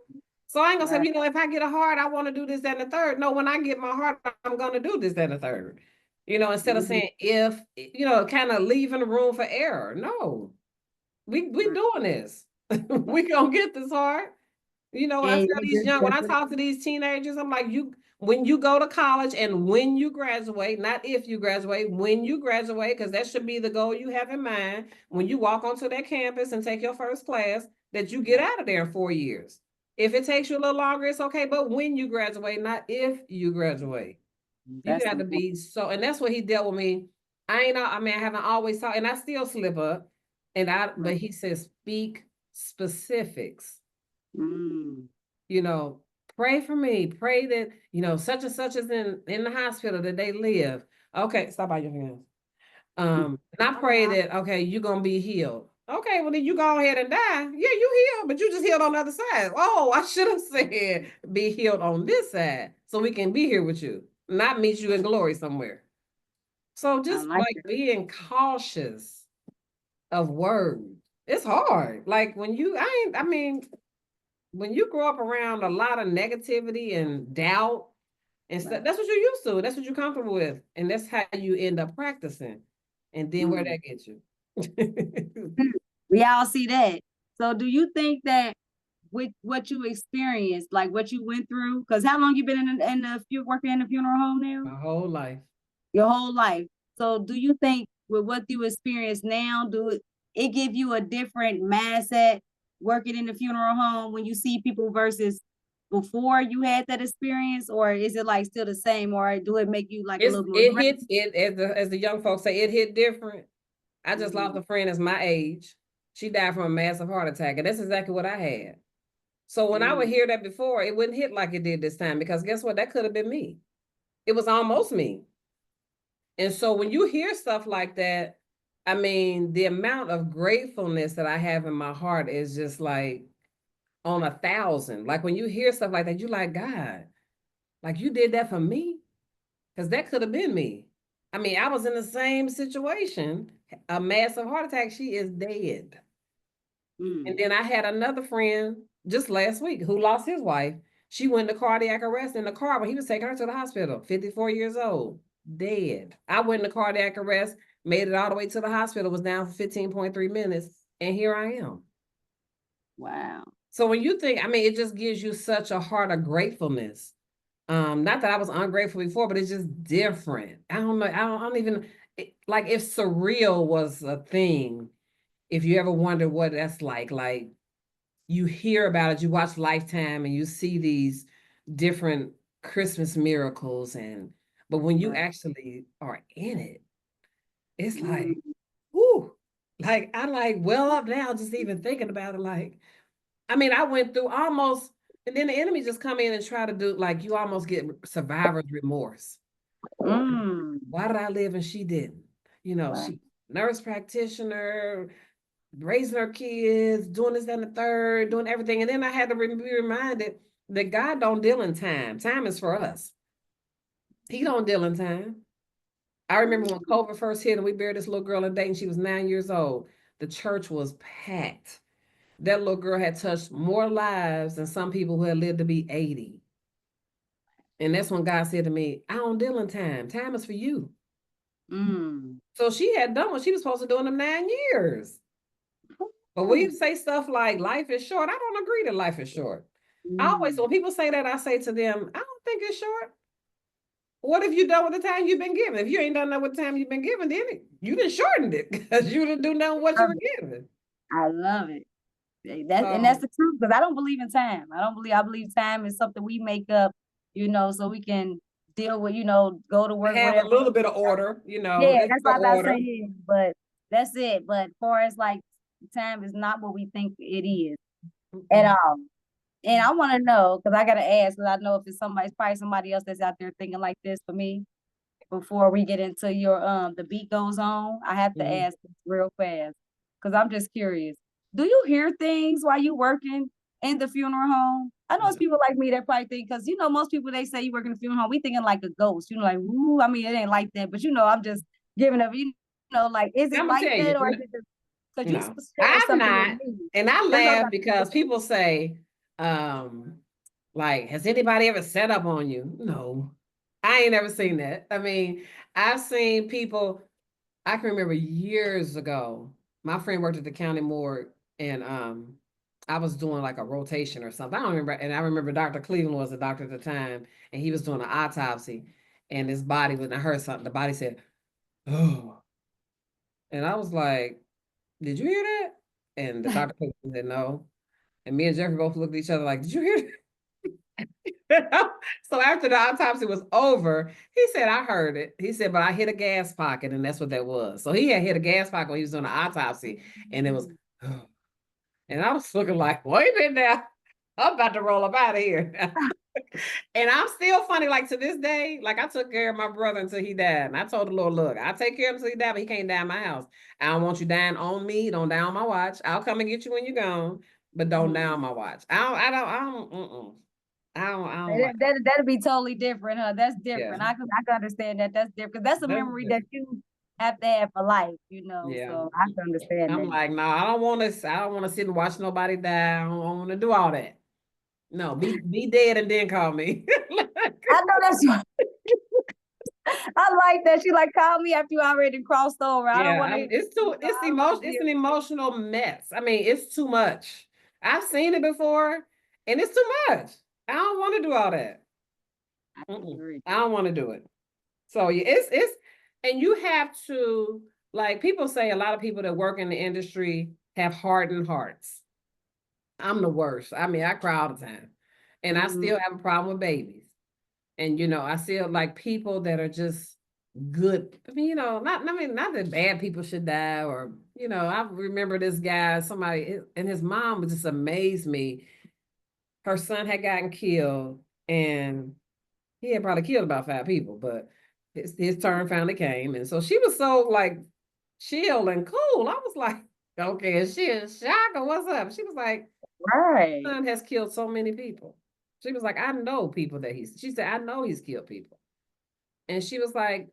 So I ain't gonna say, if I get a heart, I want to do this, that, and the third. No, when I get my heart, I'm gonna do this, that, and the third. Instead of saying if, kind of leaving room for error. No, we doing this. We gonna get this heart. You know, when I And tell it these just when I doesn't. talk to these teenagers, I'm like, when you go to college and when you graduate, not if you graduate, when you graduate, because that should be the goal you have in mind. When you walk onto that campus and take your first class, that you get out of there in 4 years. If it takes you a little longer, it's okay. But when you graduate, not if you graduate, you That's got to important. be so. And that's what he dealt with me. I mean, I haven't always taught, and I still slip up. But he says, speak specifics. Mm. You know, pray for me. Pray that, such and such is in the hospital that they live. Okay, stop by your hands. Not pray that, okay, you're gonna be healed. Okay, well then you go ahead and die. Yeah, you healed, but you just healed on the other side. Oh, I should have said be healed on this side so we can be here with you, not meet you in glory somewhere. So I just like like it. being cautious of words. It's hard. Like I mean, when you grow up around a lot of negativity and doubt and stuff, that's what you're used to. That's what you're comfortable with. And that's how you end up practicing. And then where Mm. that gets you. We all see that. So do you think that with what you experienced, like what you went through, because how long you been working in the funeral home now? My whole life. Your whole life. So do you think with what you experience now, it give you a different mindset working in the funeral home when you see people versus before you had that experience, or is it like still the same, or do it make you like a little more It hits it as the young folks say, it hit different. I just lost mm-hmm. a friend as my age. She died from a massive heart attack, and that's exactly what I had. So when I would hear that before, it wouldn't hit like it did this time, because guess what? That could have been me. It was almost me. And so when you hear stuff like that, I mean, the amount of gratefulness that I have in my heart is just like on 1,000. Like when you hear stuff like that, you're like, God, like you did that for me? Because that could have been me. I mean, I was in the same situation, a massive heart attack. She is dead. And then I had another friend just last week who lost his wife. She went into cardiac arrest in the car when he was taking her to the hospital, 54 years old, dead. I went into cardiac arrest, made it all the way to the hospital, was down for 15.3 minutes, and here I am. Wow. So when you think, I mean, it just gives you such a heart of gratefulness. Not that I was ungrateful before, but it's just different. I don't know. I don't even like if surreal was a thing. If you ever wonder what that's like you hear about it, you watch Lifetime and you see these different Christmas miracles, but when you actually are in it, it's like, whoo, like I like well up now just even thinking about it. Like, I mean, I went through almost, and then the enemy just come in and try to do like you almost get survivor's remorse. Why did I live and she didn't? Wow. She nurse practitioner, raising her kids, doing this and the third, doing everything. And then I had to be reminded that God don't deal in time. Time is for us. He don't deal in time. I remember when COVID first hit and we buried this little girl in Dayton. She was 9 years old. The church was packed. That little girl had touched more lives than some people who had lived to be 80. And that's when God said to me, I don't deal in time. Time is for you. So she had done what she was supposed to do in them 9 years. But we say stuff like life is short. I don't agree that life is short. I always, when people say that, I say to them, I don't think it's short. What have you done with the time you've been given? If you ain't done that with the time you've been given, then you done shortened it because you didn't do nothing what you were given. I love it. That's the truth, because I don't believe in time. I believe time is something we make up, so we can deal with, go to work, have whatever. a little bit of order, Yeah, that's that's the what I'm order. saying. But that's it. But far as like time is not what we think it is at all. And I want to know, because I gotta ask, because I know if it's probably somebody else that's out there thinking like this for me. Before we get into your the beat goes on, I have to ask this real fast, because I'm just curious. Do you hear things while you working in the funeral home? I know it's people like me that probably think, because most people, they say you work in the funeral home, we thinking like a ghost, like, ooh, I mean, it ain't like that, but I'm just giving up, like, is it I'm gonna like tell that, you, or is it just because you no, shared I'm something with not. me? And I That's what laugh I'm because people say, like, has anybody ever set up on you? No, I ain't ever seen that. I mean, I've seen people, I can remember years ago, my friend worked at the county morgue, and I was doing like a rotation or something. I don't remember. And I remember Dr. Cleveland was a doctor at the time, and he was doing an autopsy, and his body, when I heard something, the body said, "Oh," and I was like, "Did you hear that?" And the doctor Cleveland said, "No." And me and Jeffrey both looked at each other like, "Did you hear that?" So after the autopsy was over, he said, "I heard it." He said, "But I hit a gas pocket," and that's what that was. So he had hit a gas pocket when he was doing the autopsy, and it was, and I was looking like, "Wait a minute now, I'm about to roll up out of here." And I'm still funny, like to this day, like I took care of my brother until he died. And I told the Lord, look, I'll take care of him until he died, but he can't die in my house. I don't want you dying on me. Don't die on my watch. I'll come and get you when you're gone, but don't die on my watch. I don't like That'd be totally different, huh? That's yeah. different. I can understand that. That's different. That's a That's memory that different. you have to have for life, you know. Yeah. So I can understand I'm that. like, no, I don't want to sit and watch nobody die. I don't want to do all that. No, be dead and then call me. I know that's what I like that. She like call me after you already crossed over. I don't Yeah, want to. it's an emotional mess. I mean, it's too much. I've seen it before, and it's too much. I don't want to do all that. I don't want to do it. So yeah, it's and you have to, like, people say a lot of people that work in the industry have hardened hearts. I'm the worst. I mean, I cry all the time, and I still have a problem with babies. And I still like people that are just good. I mean, not that bad people should die, or I remember this guy, somebody, and his mom would just amaze me. Her son had gotten killed, and he had probably killed about 5 people, but his turn finally came. And so she was so like chill and cool. I was like, okay, is she in shock or what's up? She was like, Right. son has killed so many people. She was like, I know people that she said, I know he's killed people. And she was like,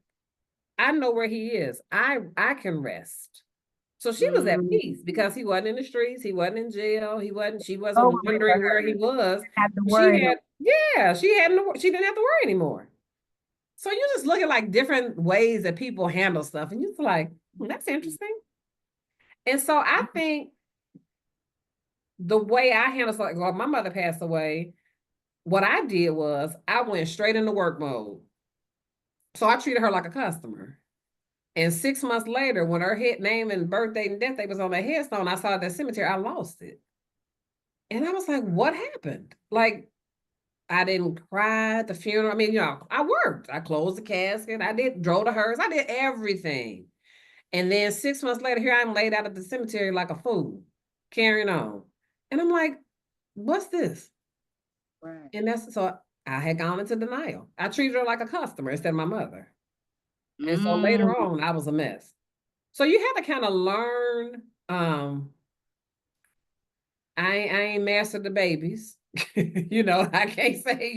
I know where he is. I can rest. So she was at peace because he wasn't in the streets, he wasn't in jail, she wasn't Over with for wondering where he her. was. Have to She worry no. had, yeah, she didn't have to worry anymore. So you just look at like different ways that people handle stuff, and you're just like, that's interesting. And so I think the way I handle stuff, like, well, my mother passed away, what I did was I went straight into work mode. So I treated her like a customer. And 6 months later, when her head name and birthday and death date was on that headstone, I saw that cemetery, I lost it. And I was like, what happened? Like, I didn't cry at the funeral. I mean, I worked. I closed the casket. Drove the hearse. I did everything. And then 6 months later, here I'm laid out at the cemetery like a fool, carrying on. And I'm like, what's this? Right. And so I had gone into denial. I treated her like a customer instead of my mother. And so later on, I was a mess. So you have to kind of learn. I ain't mastered the babies. I can't say,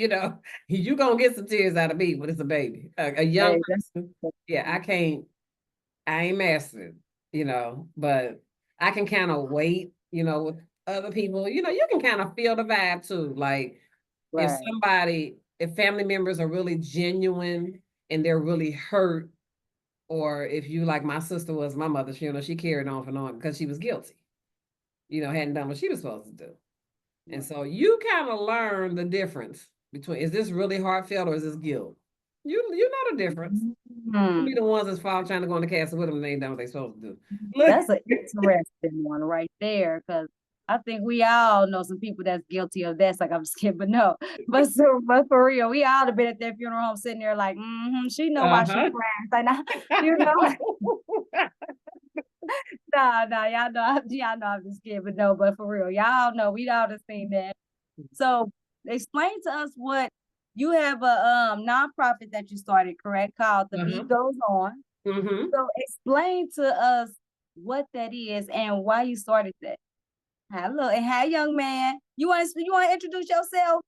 you gonna get some tears out of me, but it's a baby. A young person. Yeah, I ain't mastered, but I can kind of wait, with other people. You can kind of feel the vibe too. Like if family members are really genuine and they're really hurt, or if you, like my sister was, my mother's funeral, she carried on and on because she was guilty, hadn't done what she was supposed to do. And so you kind of learn the difference between, is this really heartfelt or is this guilt? You know the difference. You be the ones that's trying to go in the castle with them and they ain't done what they supposed to do. That's an interesting one right there, because I think we all know some people that's guilty of that. It's like, I'm just kidding, but no. But for real, we all have been at that funeral home sitting there like, she know why she crying. Like, nah, y'all know I'm just kidding, but no, but for real, y'all know we all have seen that. So explain to us what you have a nonprofit that you started, correct? Called The Beat Goes On. So explain to us what that is and why you started that. Hello, and hi, young man. You want to introduce yourself?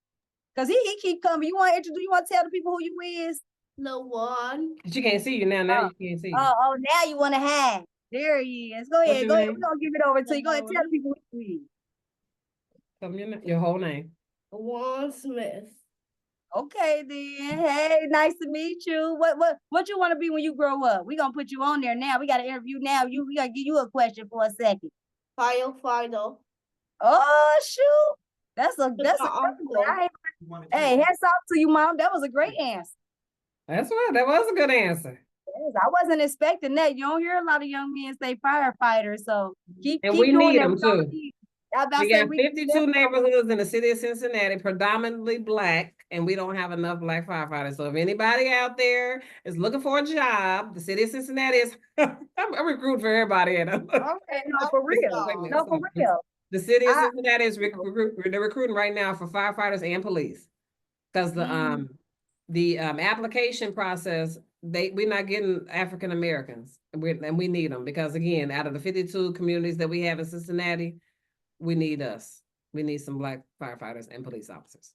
Cause he keep coming. You want to tell the people who you is? No one. She can't see you now. Now you can't see you. Oh, now you want to hide. There he is. Go ahead. We're gonna give it over to you. Go ahead, tell the people who you is. Tell me your whole name. Juan Smith. Okay then. Hey, nice to meet you. What you want to be when you grow up? We gonna put you on there now. We got to interview now. We gotta give you a question for a second. Firefighter. Oh shoot. That's a great awesome. one. Hey, hats off to you, Mom. That was a great answer. That's what, that was a good answer. Yes, I wasn't expecting that. You don't hear a lot of young men say firefighter, so keep And we doing need that. them We gonna too. need- I was about We to say got 52 neighborhoods in the city of Cincinnati, predominantly Black, and we don't have enough Black firefighters. So if anybody out there is looking for a job, the city of Cincinnati is, I'm recruiting for everybody. Okay, no, for real. Wait a minute, No, for real. the city of I- Cincinnati is they're recruiting right now for firefighters and police. Because the application process, we're not getting African Americans, and we need them because again, out of the 52 communities that we have in Cincinnati, we need us. We need some Black firefighters and police officers.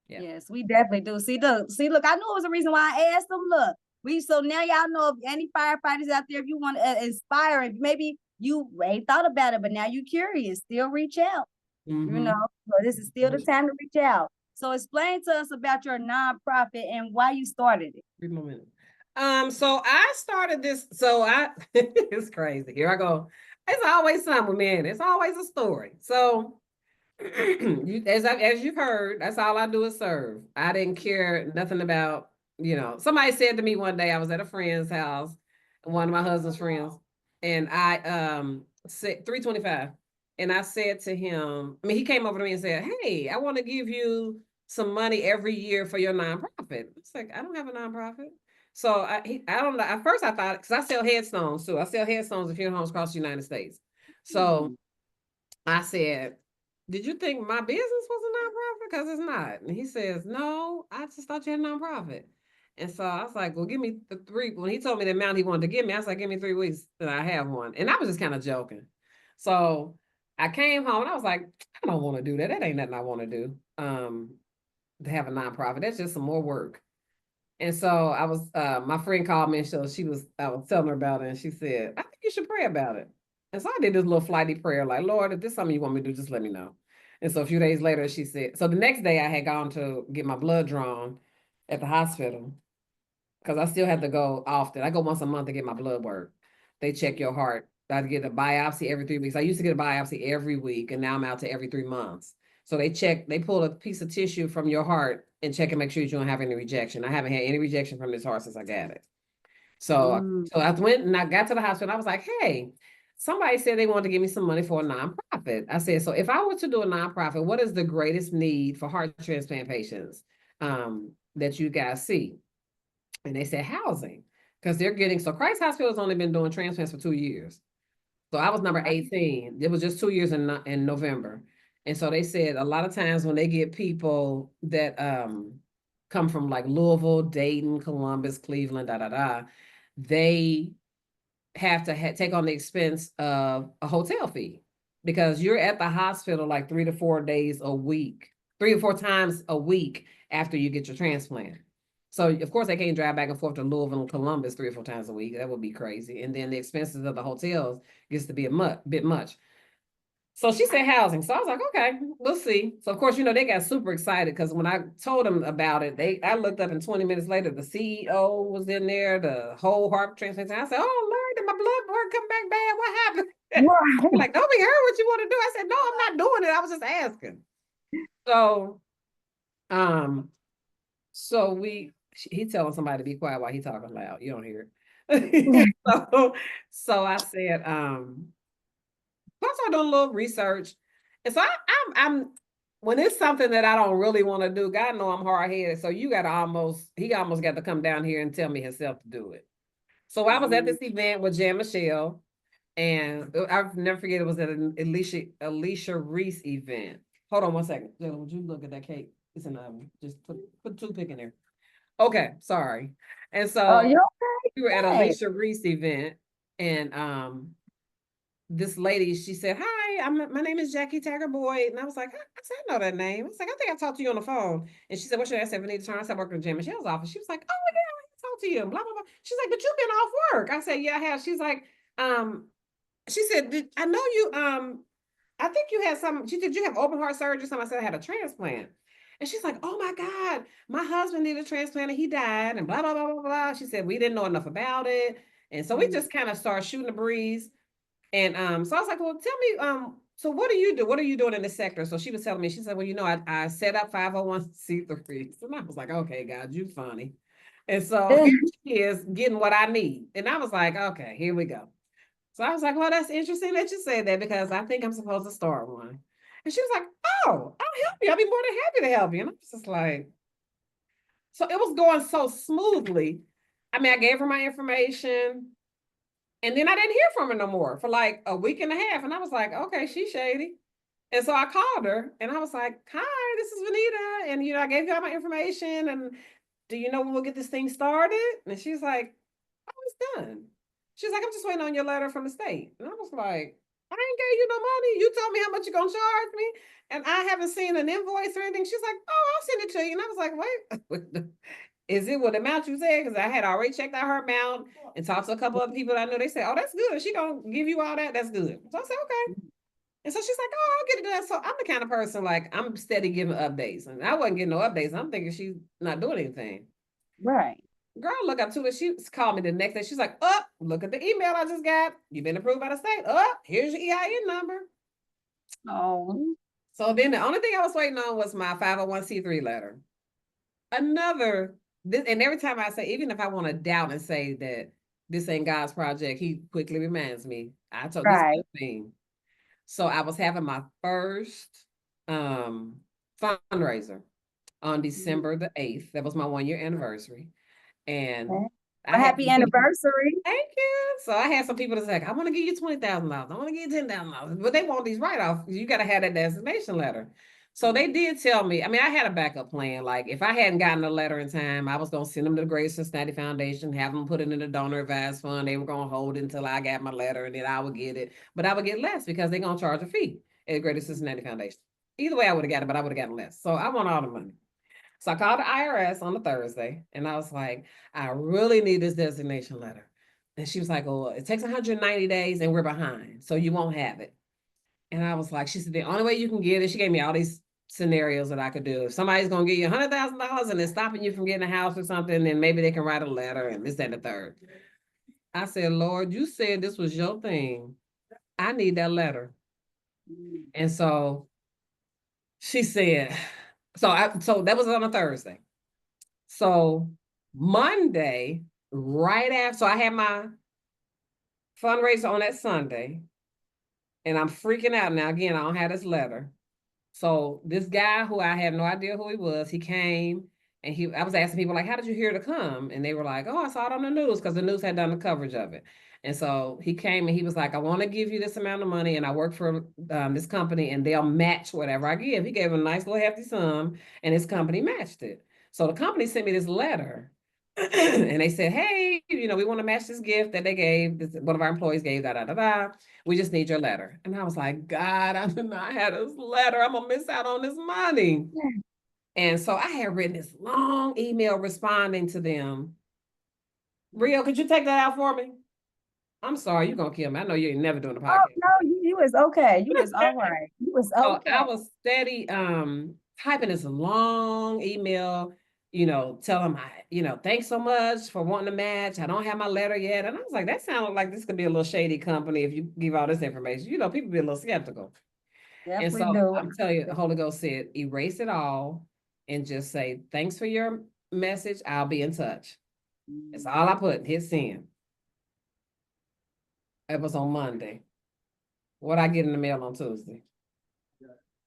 Yeah. Yes, we definitely do. See, look, I knew it was a reason why I asked them. Look, so now y'all know if any firefighters out there, if you want to inspire, if maybe you ain't thought about it, but now you're curious, still reach out. You know, so this is still the time to reach out. So explain to us about your nonprofit and why you started it. 3 more minutes. So I started this. It's crazy. Here I go. It's always something, man. It's always a story. So as you've heard, that's all I do is serve. I didn't care nothing about, somebody said to me one day, I was at a friend's house, one of my husband's friends, and I said 325. And I said to him, he came over to me and said, "Hey, I want to give you some money every year for your nonprofit." It's like, I don't have a nonprofit. So I don't know. At first I thought, because I sell headstones too. I sell headstones at funeral homes across the United States. So I said, "Did you think my business was a nonprofit? Because it's not." And he says, "No, I just thought you had a nonprofit." And so I was like, "Well, give me the 3." When he told me the amount he wanted to give me, I was like, "Give me 3 weeks that I have one." And I was just kind of joking. So I came home and I was like, "I don't want to do that. That ain't nothing I want to do. To have a nonprofit. That's just some more work." And so I was, my friend called me and I was telling her about it, and she said, "I think you should pray about it." And so I did this little flighty prayer, like, "Lord, if this is something you want me to do, just let me know." And so a few days later, she said, so the next day I had gone to get my blood drawn at the hospital because I still had to go often. I go once a month to get my blood work. They check your heart. I get a biopsy every 3 weeks. I used to get a biopsy every week, and now I'm out to every 3 months. So they pull a piece of tissue from your heart and check and make sure you don't have any rejection. I haven't had any rejection from this heart since I got it. So I went and I got to the hospital. I was like, "Hey, somebody said they wanted to give me some money for a nonprofit." I said, "So if I were to do a nonprofit, what is the greatest need for heart transplant patients that you guys see?" And they said housing, because so Christ Hospital has only been doing transplants for 2 years. So I was number 18. It was just 2 years in November. And so they said a lot of times when they get people that come from like Louisville, Dayton, Columbus, Cleveland, they have to take on the expense of a hotel fee because you're at the hospital like 3 to 4 days a week, 3 or 4 times a week after you get your transplant. So of course they can't drive back and forth to Louisville and Columbus 3 or 4 times a week. That would be crazy. And then the expenses of the hotels gets to be a bit much. So she said housing. So I was like, "Okay, we'll see." So of course, they got super excited because when I told them about it, I looked up and 20 minutes later, the CEO was in there, the whole heart transplant. I said, "Oh Lord, did my blood work come back bad? What happened?" They're like, "Nobody heard what you want to do." I said, "No, I'm not doing it. I was just asking." So he telling somebody to be quiet while he talking loud. You don't hear it. So I said, plus I do a little research. And so I'm when it's something that I don't really want to do, God know I'm hard-headed. So he almost got to come down here and tell me himself to do it. So I was at this event with Jan Michelle, and I'll never forget, it was at an Alicia Reese event. Hold on one second. Jayla, would you look at that cake? It's in the oven. Just put toothpick in there. Okay, sorry. And so we were at Alicia Reese event, and this lady, she said, "Hi, my name is Jackie Taggart Boyd." And I was like, I said, "I know that name." I was like, "I think I talked to you on the phone." And she said, "What's your name?" I said, "Venita Turner." I said, "I work in Jan Michelle's office." She was like, "Oh yeah, I talked to you." Blah, blah, blah. She's like, "But you've been off work." I said, "Yeah, I have." She's like, she said, "I know you, I think you had she said, you have open heart surgery?" I said, "I had a transplant." And she's like, "Oh my God, my husband needed a transplant and he died," and blah, blah, blah, blah, blah. She said, "We didn't know enough about it." And so we just kind of started shooting the breeze. And so I was like, "Well, tell me, so what do you do? What are you doing in this sector? So she was telling me, she said, well, you know, I set up 501c3s. And I was like, okay, God, you funny. And so here she is getting what I need. And I was like, okay, here we go. So I was like, well, that's interesting that you say that because I think I'm supposed to start one. And she was like, oh, I'll help you. I'll be more than happy to help you. And I was just like, so it was going so smoothly. I mean, I gave her my information and then I didn't hear from her no more for like a week and a half. And I was like, okay, she's shady. And so I called her and I was like, hi, this is Venita. And, you know, I gave you all my information. And do you know when we'll get this thing started? And she's like, oh, it's done. She's like, I'm just waiting on your letter from the state. And I was like, I ain't gave you no money. You told me how much you're going to charge me. And I haven't seen an invoice or anything. She's like, oh, I'll send it to you. And I was like, wait, is it what amount you said? Because I had already checked out her amount and talked to a couple of people I knew. They said, oh, that's good. She going to give you all that. That's good. So I said, okay. And so she's like, oh, I'll get it done. So I'm the kind of person, like, I'm steady giving updates. And I wasn't getting no updates. I'm thinking she's not doing anything. Right. Girl, look up to it. She called me the next day. She's like, oh, look at the email I just got. You've been approved by the state. Oh, here's your EIN number. Oh. So then the only thing I was waiting on was my 501c3 letter. And every time I say, even if I want to doubt and say that this ain't God's project, he quickly reminds me, I told Right. this thing. So I was having my first fundraiser on December the 8th. That was my 1-year anniversary. And Okay. I Well, had happy anniversary. Thank you. So I had some people that said, I want to give you $20,000. I want to give you $10,000. But they want these write-offs. You got to have that designation letter. So they did tell me, I mean, I had a backup plan. Like if I hadn't gotten a letter in time, I was going to send them to the Great Cincinnati Foundation, have them put it in the donor advised fund. They were going to hold it until I got my letter and then I would get it. But I would get less because they're going to charge a fee at the Greater Cincinnati Foundation. Either way, I would have got it, but I would have gotten less. So I want all the money. So I called the IRS on a Thursday and I was like, I really need this designation letter. And she was like, oh, it takes 190 days and we're behind, so you won't have it. And I was like, she said, the only way you can get it, she gave me all these scenarios that I could do. If somebody's going to give you $100,000 and they're stopping you from getting a house or something, then maybe they can write a letter and this, that, and the third. I said, Lord, you said this was your thing. I need that letter. And so she said, so that was on a Thursday. So Monday, right after, so I had my fundraiser on that Sunday, and I'm freaking out now. Again, I don't have this letter. So this guy who I had no idea who he was, he came and I was asking people like, how did you hear to come? And they were like, oh, I saw it on the news because the news had done the coverage of it. And so he came and he was like, I want to give you this amount of money and I work for this company and they'll match whatever I give. He gave a nice little hefty sum and his company matched it. So the company sent me this letter and they said, hey, you know, we want to match this gift that they gave, one of our employees gave, da, da, da, da. We just need your letter. And I was like, God, I did not have this letter. I'm going to miss out on this money. And so I had written this long email responding to them. Rio, could you take that out for me? I'm sorry, you're going to kill me. I know you ain't never doing a podcast. Oh, no, you was okay. You was all right. You was okay. I was steady typing this long email, you know, tell them, thanks so much for wanting to match. I don't have my letter yet. And I was like, that sounded like this could be a little shady company if you give all this information. You know, people be a little skeptical. Definitely and so do. I'm telling you, the Holy Ghost said, erase it all and just say, thanks for your message. I'll be in touch. That's all I put, hit send. It was on Monday. What I get in the mail on Tuesday?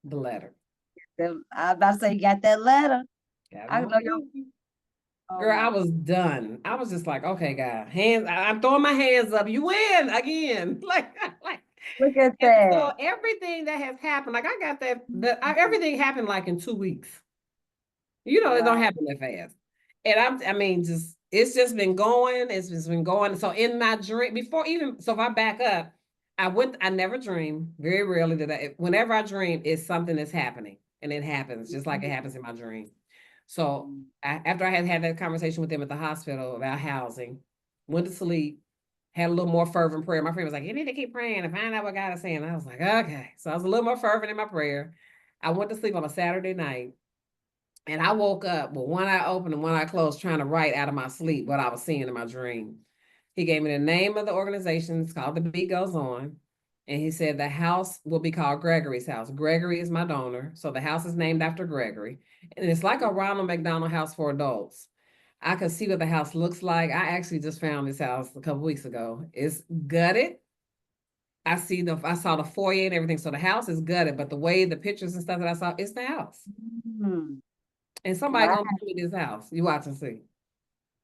The letter. I was about to say, you got that letter. I know Girl, I was done. I was just like, okay, God, I'm throwing my hands up. You win again. like, look at that. So everything that has happened, like I got everything happened like in 2 weeks. You know, it don't happen that fast. And it's just been going. It's just been going. So in my dream, if I back up, I never dream. Very rarely whenever I dream, it's something that's happening and it happens just like it happens in my dream. So after I had that conversation with them at the hospital about housing, went to sleep, had a little more fervent prayer. My friend was like, you need to keep praying and find out what God is saying. And I was like, okay. So I was a little more fervent in my prayer. I went to sleep on a Saturday night. And I woke up with one eye open and one eye closed, trying to write out of my sleep what I was seeing in my dream. He gave me the name of the organization. It's called The Beat Goes On. And he said the house will be called Gregory's house. Gregory is my donor. So the house is named after Gregory. And it's like a Ronald McDonald house for adults. I could see what the house looks like. I actually just found this house a couple weeks ago. It's gutted. I saw the foyer and everything. So the house is gutted, but the way the pictures and stuff that I saw, it's the house. Mm. And somebody Wow. gonna do this house. You watch and see.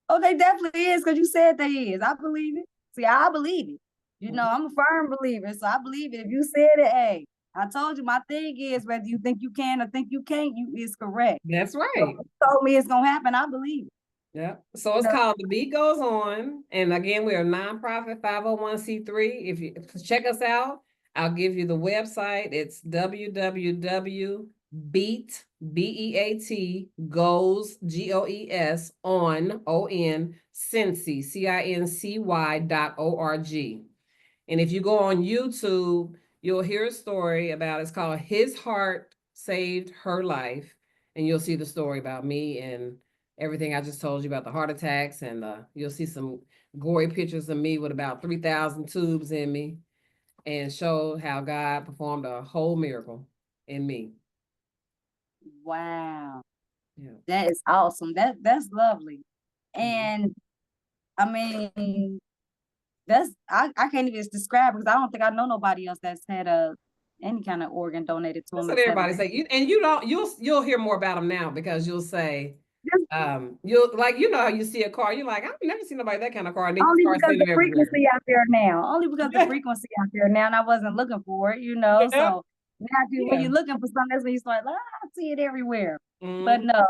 Oh, they definitely is, because you said they is. I believe it. See, I believe it. You know, I'm a firm believer, so I believe it. If you said it, hey, I told you, my thing is whether you think you can or think you can't, you is correct. That's So right. if you told me it's gonna happen, I believe it. Yeah. So it's No. called The Beat Goes On. And again, we're a nonprofit 501c3. If you check us out, I'll give you the website. It's www.beat, B-E-A-T, goes, G-O-E-S, on Cincy, CINCY.org. And if you go on YouTube, you'll hear a story about, it's called His Heart Saved Her Life. And you'll see the story about me and everything I just told you about the heart attacks. And you'll see some gory pictures of me with about 3,000 tubes in me, and show how God performed a whole miracle in me. Wow. Yeah. That is awesome. That's lovely. Mhm. And I mean, I can't even describe, because I don't think I know nobody else that's had any kind of organ donated to That's them. what everybody say. You'll hear more about them now, because you'll say, you'll, like, you know how you see a car, you're like, I've never seen nobody that kind of car. And these Only cars because see the them everywhere. frequency out there now. Only because the frequency out there now, and I wasn't looking for it, you know. Yeah. So now when Yeah. you're looking for something, that's when you start like, I see it everywhere. Mhm. But no.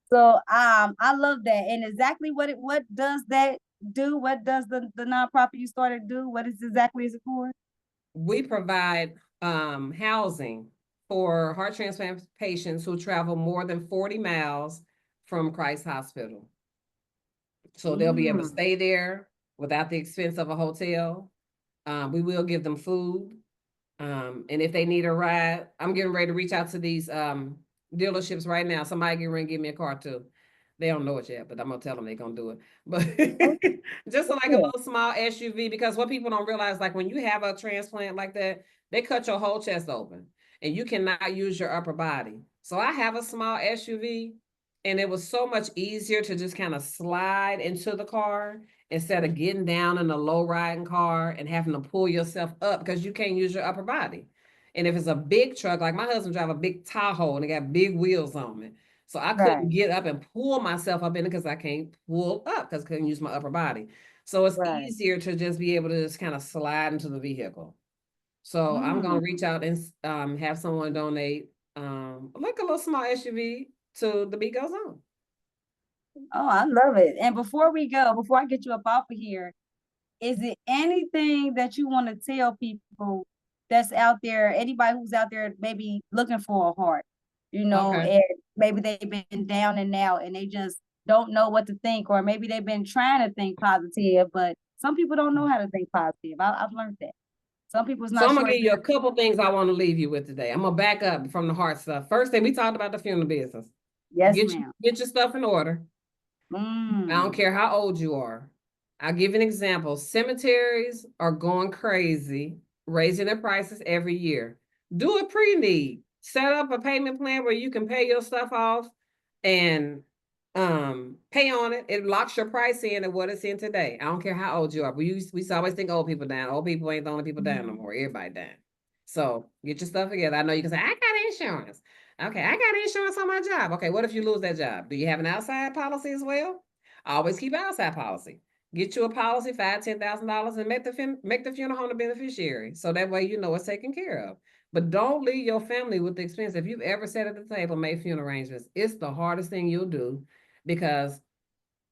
So I love that. And exactly what does that do? What does the nonprofit you started do? What is it for? We provide housing for heart transplant patients who travel more than 40 miles from Christ Hospital. So they'll be able to stay there without the expense of a hotel. We will give them food. And if they need a ride, I'm getting ready to reach out to these dealerships right now. Somebody get ready and give me a car too. They don't know it yet, but I'm gonna tell them they're gonna do it. But just like a little small SUV, because what people don't realize, like when you have a transplant like that, they cut your whole chest open and you cannot use your upper body. So I have a small SUV, and it was so much easier to just kind of slide into the car instead of getting down in a low riding car and having to pull yourself up because you can't use your upper body. And if it's a big truck, like my husband drive a big Tahoe and it got big wheels on it. So I couldn't get up and pull myself up in it because I can't pull up because I couldn't use my upper body. So it's easier to just be able to just kind of slide into the vehicle. So I'm gonna reach out and have someone donate like a little small SUV to The Beat Goes On. Oh, I love it. And before I get you up off of here, is it anything that you want to tell people that's out there, anybody who's out there maybe looking for a heart, you know, Okay. and maybe they've been down and out and they just don't know what to think, or maybe they've been trying to think positive, but some people don't know how to think positive. I've learned that. Some people's So not I'm sure. gonna give you a couple things I want to leave you with today. I'm gonna back up from the heart stuff. First thing, we talked about the funeral business. Yes, Get ma'am. your stuff in order. I don't care how old you are. I'll give you an example. Cemeteries are going crazy, raising their prices every year. Do a pre-need. Set up a payment plan where you can pay your stuff off and pay on it. It locks your price in at what it's in today. I don't care how old you are. We always think old people down. Old people ain't the only people down no more. Everybody down. So get your stuff together. I know you can say, I got insurance. Okay, I got insurance on my job. Okay, what if you lose that job? Do you have an outside policy as well? Always keep outside policy. Get you a policy, $5,000, $10,000, and make the funeral home the beneficiary. So that way you know it's taken care of. But don't leave your family with the expense. If you've ever sat at the table, made funeral arrangements, it's the hardest thing you'll do, because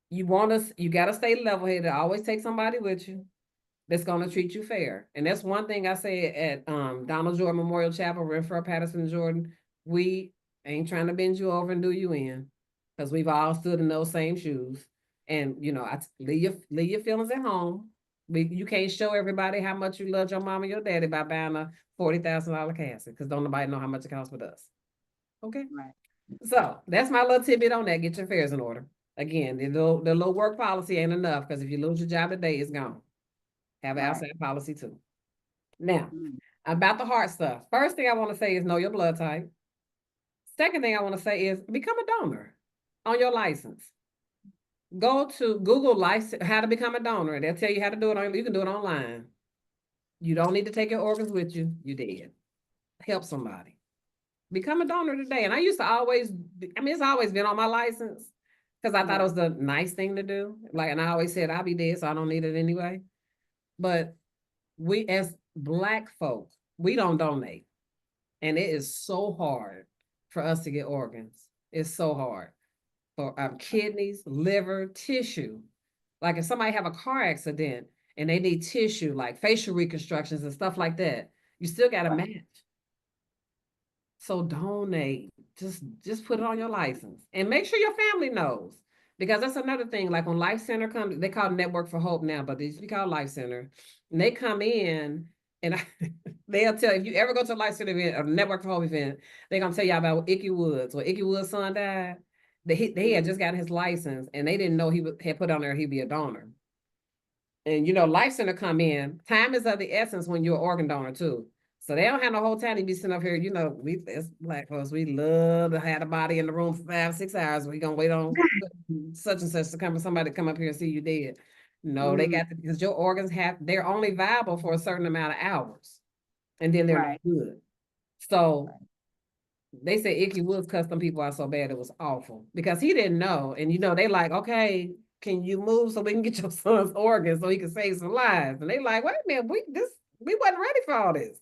you got to stay level-headed. Always take somebody with you that's going to treat you fair. And that's one thing I say at Donald Jordan Memorial Chapel, Renfrew, Patterson, Jordan. We ain't trying to bend you over and do you in, because we've all stood in those same shoes. And you know, leave your feelings at home. You can't show everybody how much you love your mom and your daddy by buying a $40,000 casket, because don't nobody know how much it costs with us. Okay, Right. So that's my little tidbit on that. Get your affairs in order. Again, the little work policy ain't enough, because if you lose your job today, it's gone. Have an outside policy too. Now, about the heart stuff. First thing I want to say is know your blood type. Second thing I want to say is become a donor on your license. Go to Google license, how to become a donor. They'll tell you how to do it. You can do it online. You don't need to take your organs with you. You did. Help somebody. Become a donor today. And I used to always, it's always been on my license because I thought it was the nice thing to do. Like, and I always said, I'll be dead, so I don't need it anyway. But we, as Black folk, we don't donate. And it is so hard for us to get organs. It's so hard for kidneys, liver, tissue. Like if somebody have a car accident and they need tissue, like facial reconstructions and stuff like that, you still got to match. So donate. Just put it on your license and make sure your family knows. Because that's another thing. Like when Life Center comes, they call it Network for Hope now, but they used to be called Life Center. And they come in and they'll tell, if you ever go to a Life Center event or Network for Hope event, they're gonna tell you about Icky Woods. When Icky Woods' son died, they had just got his license and they didn't know he had put on there he'd be a donor. And you know, Life Center come in, time is of the essence when you're an organ donor too. So they don't have no whole time to be sitting up here. You know, we as Black folks, we love to have the body in the room for 5-6 hours. We gonna wait on such and such to come, somebody to come up here and see you dead. No, they got to, because your organs they're only viable for a certain amount of hours, and then they're not good. So they say Icky Woods cussed some people out so bad it was awful because he didn't know. And you know, they like, okay, can you move so we can get your son's organs so he can save some lives? And they like, wait a minute, we wasn't ready for all this.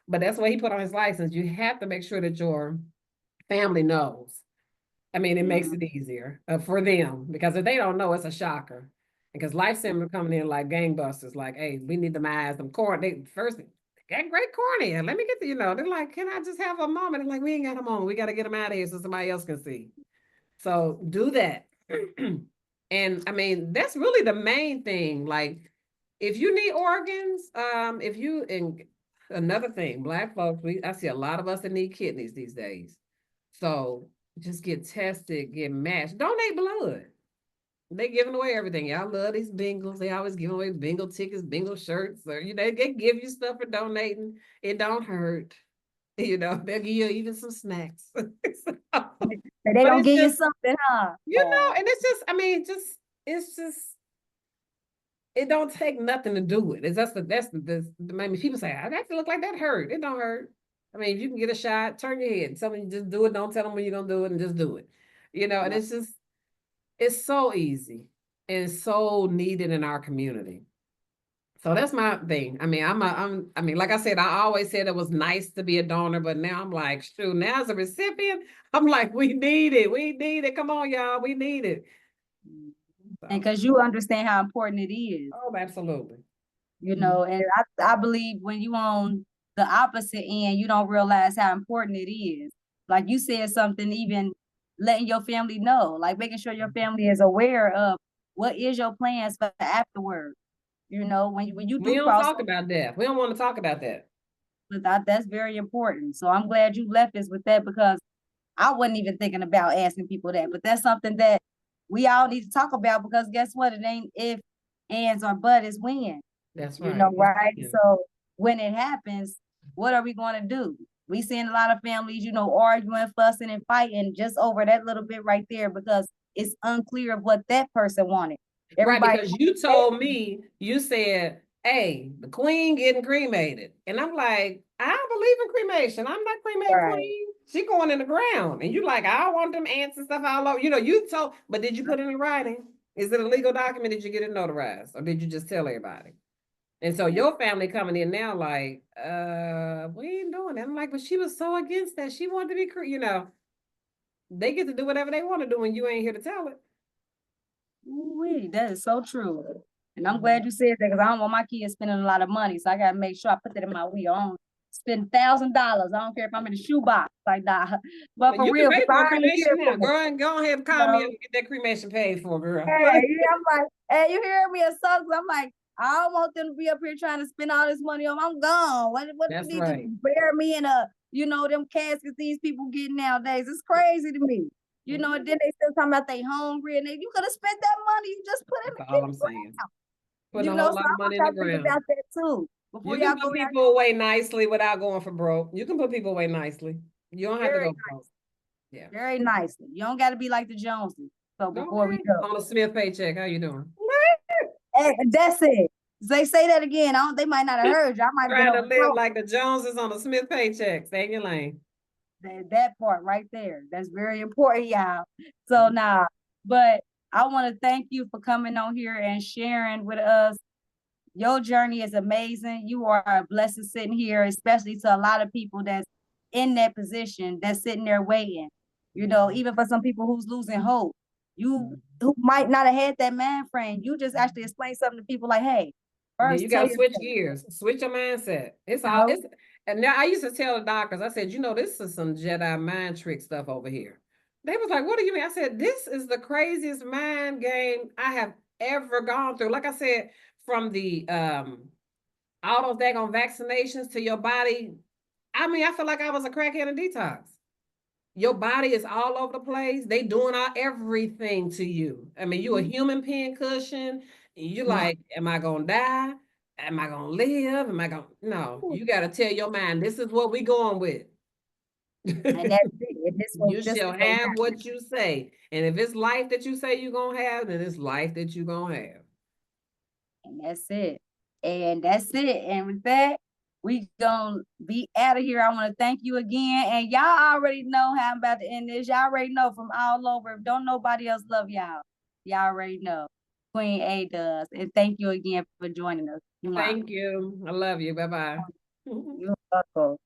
But that's what he put on his license. You have to make sure that your family knows. I mean, it makes it easier for them because if they don't know, it's a shocker. Because Life Center coming in like gangbusters, like, hey, we need to eyes, them corn. They first got great corn in. Let me get the, you know, they're like, can I just have a moment? They're like, we ain't got a moment. We got to get them out of here so somebody else can see. So do that. And I mean, that's really the main thing. Like, if you need organs, another thing, Black folks, I see a lot of us that need kidneys these days. So just get tested, get matched, donate blood. They giving away everything. Y'all love these bingos. They always give away bingo tickets, bingo shirts, or you know, they give you stuff for donating. It don't hurt. You know, they'll give you even some snacks. They don't give you something, huh? You know, and it's just, I mean, it's just, it don't take nothing to do it. It's just I mean, people say, I have to look like that hurt. It don't hurt. I mean, if you can get a shot, turn your head. Something, just do it. Don't tell them when you're going to do it and just do it. You know, and it's just, it's so easy and so needed in our community. So that's my thing. I mean, I mean, like I said, I always said it was nice to be a donor, but now I'm like, shoot, now as a recipient, I'm like, we need it. We need it. Come on, y'all. We need it. So. And because you understand how important it is. Oh, absolutely. You know, and I believe when you on the opposite end, you don't realize how important it is. Like you said something, even letting your family know, like making sure your family is aware of what is your plans for afterward. You know, when you do, we don't talk about that. We don't want to talk about that. But that's very important. So I'm glad you left us with that because I wasn't even thinking about asking people that. But that's something that we all need to talk about because guess what? It ain't if, ands, or but, it's when. That's right. You know, right? So when it happens, what are we going to do? We seeing a lot of families, you know, arguing, fussing, and fighting just over that little bit right there because it's unclear of what that person wanted. Everybody, right, because you told me, you said, hey, the queen getting cremated. And I'm like, I don't believe in cremation. I'm not cremating queen. She going in the ground. And you like, I don't want them ants and stuff all over. You know, you told, but did you put it in writing? Is it a legal document? Did you get it notarized? Or did you just tell everybody? And so your family coming in now like, we ain't doing that. I'm like, but she was so against that. She wanted to be, you know, they get to do whatever they want to do when you ain't here to tell it. Ooh, that is so true. And I'm glad you said that because I don't want my kids spending a lot of money. So I got to make sure I put that in my will. I don't spend $1,000. I don't care if I'm in a shoebox like that. But for real, pay for cremation now, girl, and go ahead and call me and get that cremation paid for, girl. Hey, I'm like, hey, you hear me? It sucks. I'm like, I don't want them to be up here trying to spend all this money on. I'm gone. What That's do you need right. to bury me in you know, them caskets these people get nowadays? It's crazy to me. You know, and then they still talking about they hungry, and you could have spent that money. You just put it in the all I'm saying. Put you a know, whole lot of money in the ground. About that too. before You y'all can go put out people away nicely without going for broke. You can put people away nicely. You don't have to very, go broke. Yeah. very nicely. You don't got to be like the Joneses. So before we Okay. go, On a Smith paycheck, how you doing? hey, that's it. They say that again. I don't, they might not have heard you. I might have been Trying to over live like the Joneses on a Smith paycheck. Stay in your lane. that part right there. That's very important, y'all. So now, but I want to thank you for coming on here and sharing with us. Your journey is amazing. You are a blessing sitting here, especially to a lot of people that's in that position, that's sitting there waiting. You know, even for some people who's losing hope, you who might not have had that man frame, you just actually explain something to people like, hey, Yeah, first you tell gotta switch yourself, gears, switch your mindset. It's you all know, it's and now I used to tell the doctors, I said, this is some Jedi mind trick stuff over here. They was like, what do you mean? I said, this is the craziest mind game I have ever gone through. Like I said, from the all those daggone vaccinations to your body. I mean, I feel like I was a crackhead in detox. Your body is all over the place. They doing everything to you. I mean, you a human pin cushion. You like, am I gonna die? Am I gonna live? Am I gonna no? You gotta tell your mind, this is what we going with. and that's it. And You this shall was gonna have happen. what you say. And if it's life that you say you're gonna have, then it's life that you're gonna have. And that's it. And that's it. And with that, we gonna be out of here. I want to thank you again. And y'all already know how I'm about to end this. Y'all already know from all over. If don't nobody else love y'all, y'all already know. Queen A does. And thank you again for joining us. Thank you. I love you. Bye-bye. You're welcome.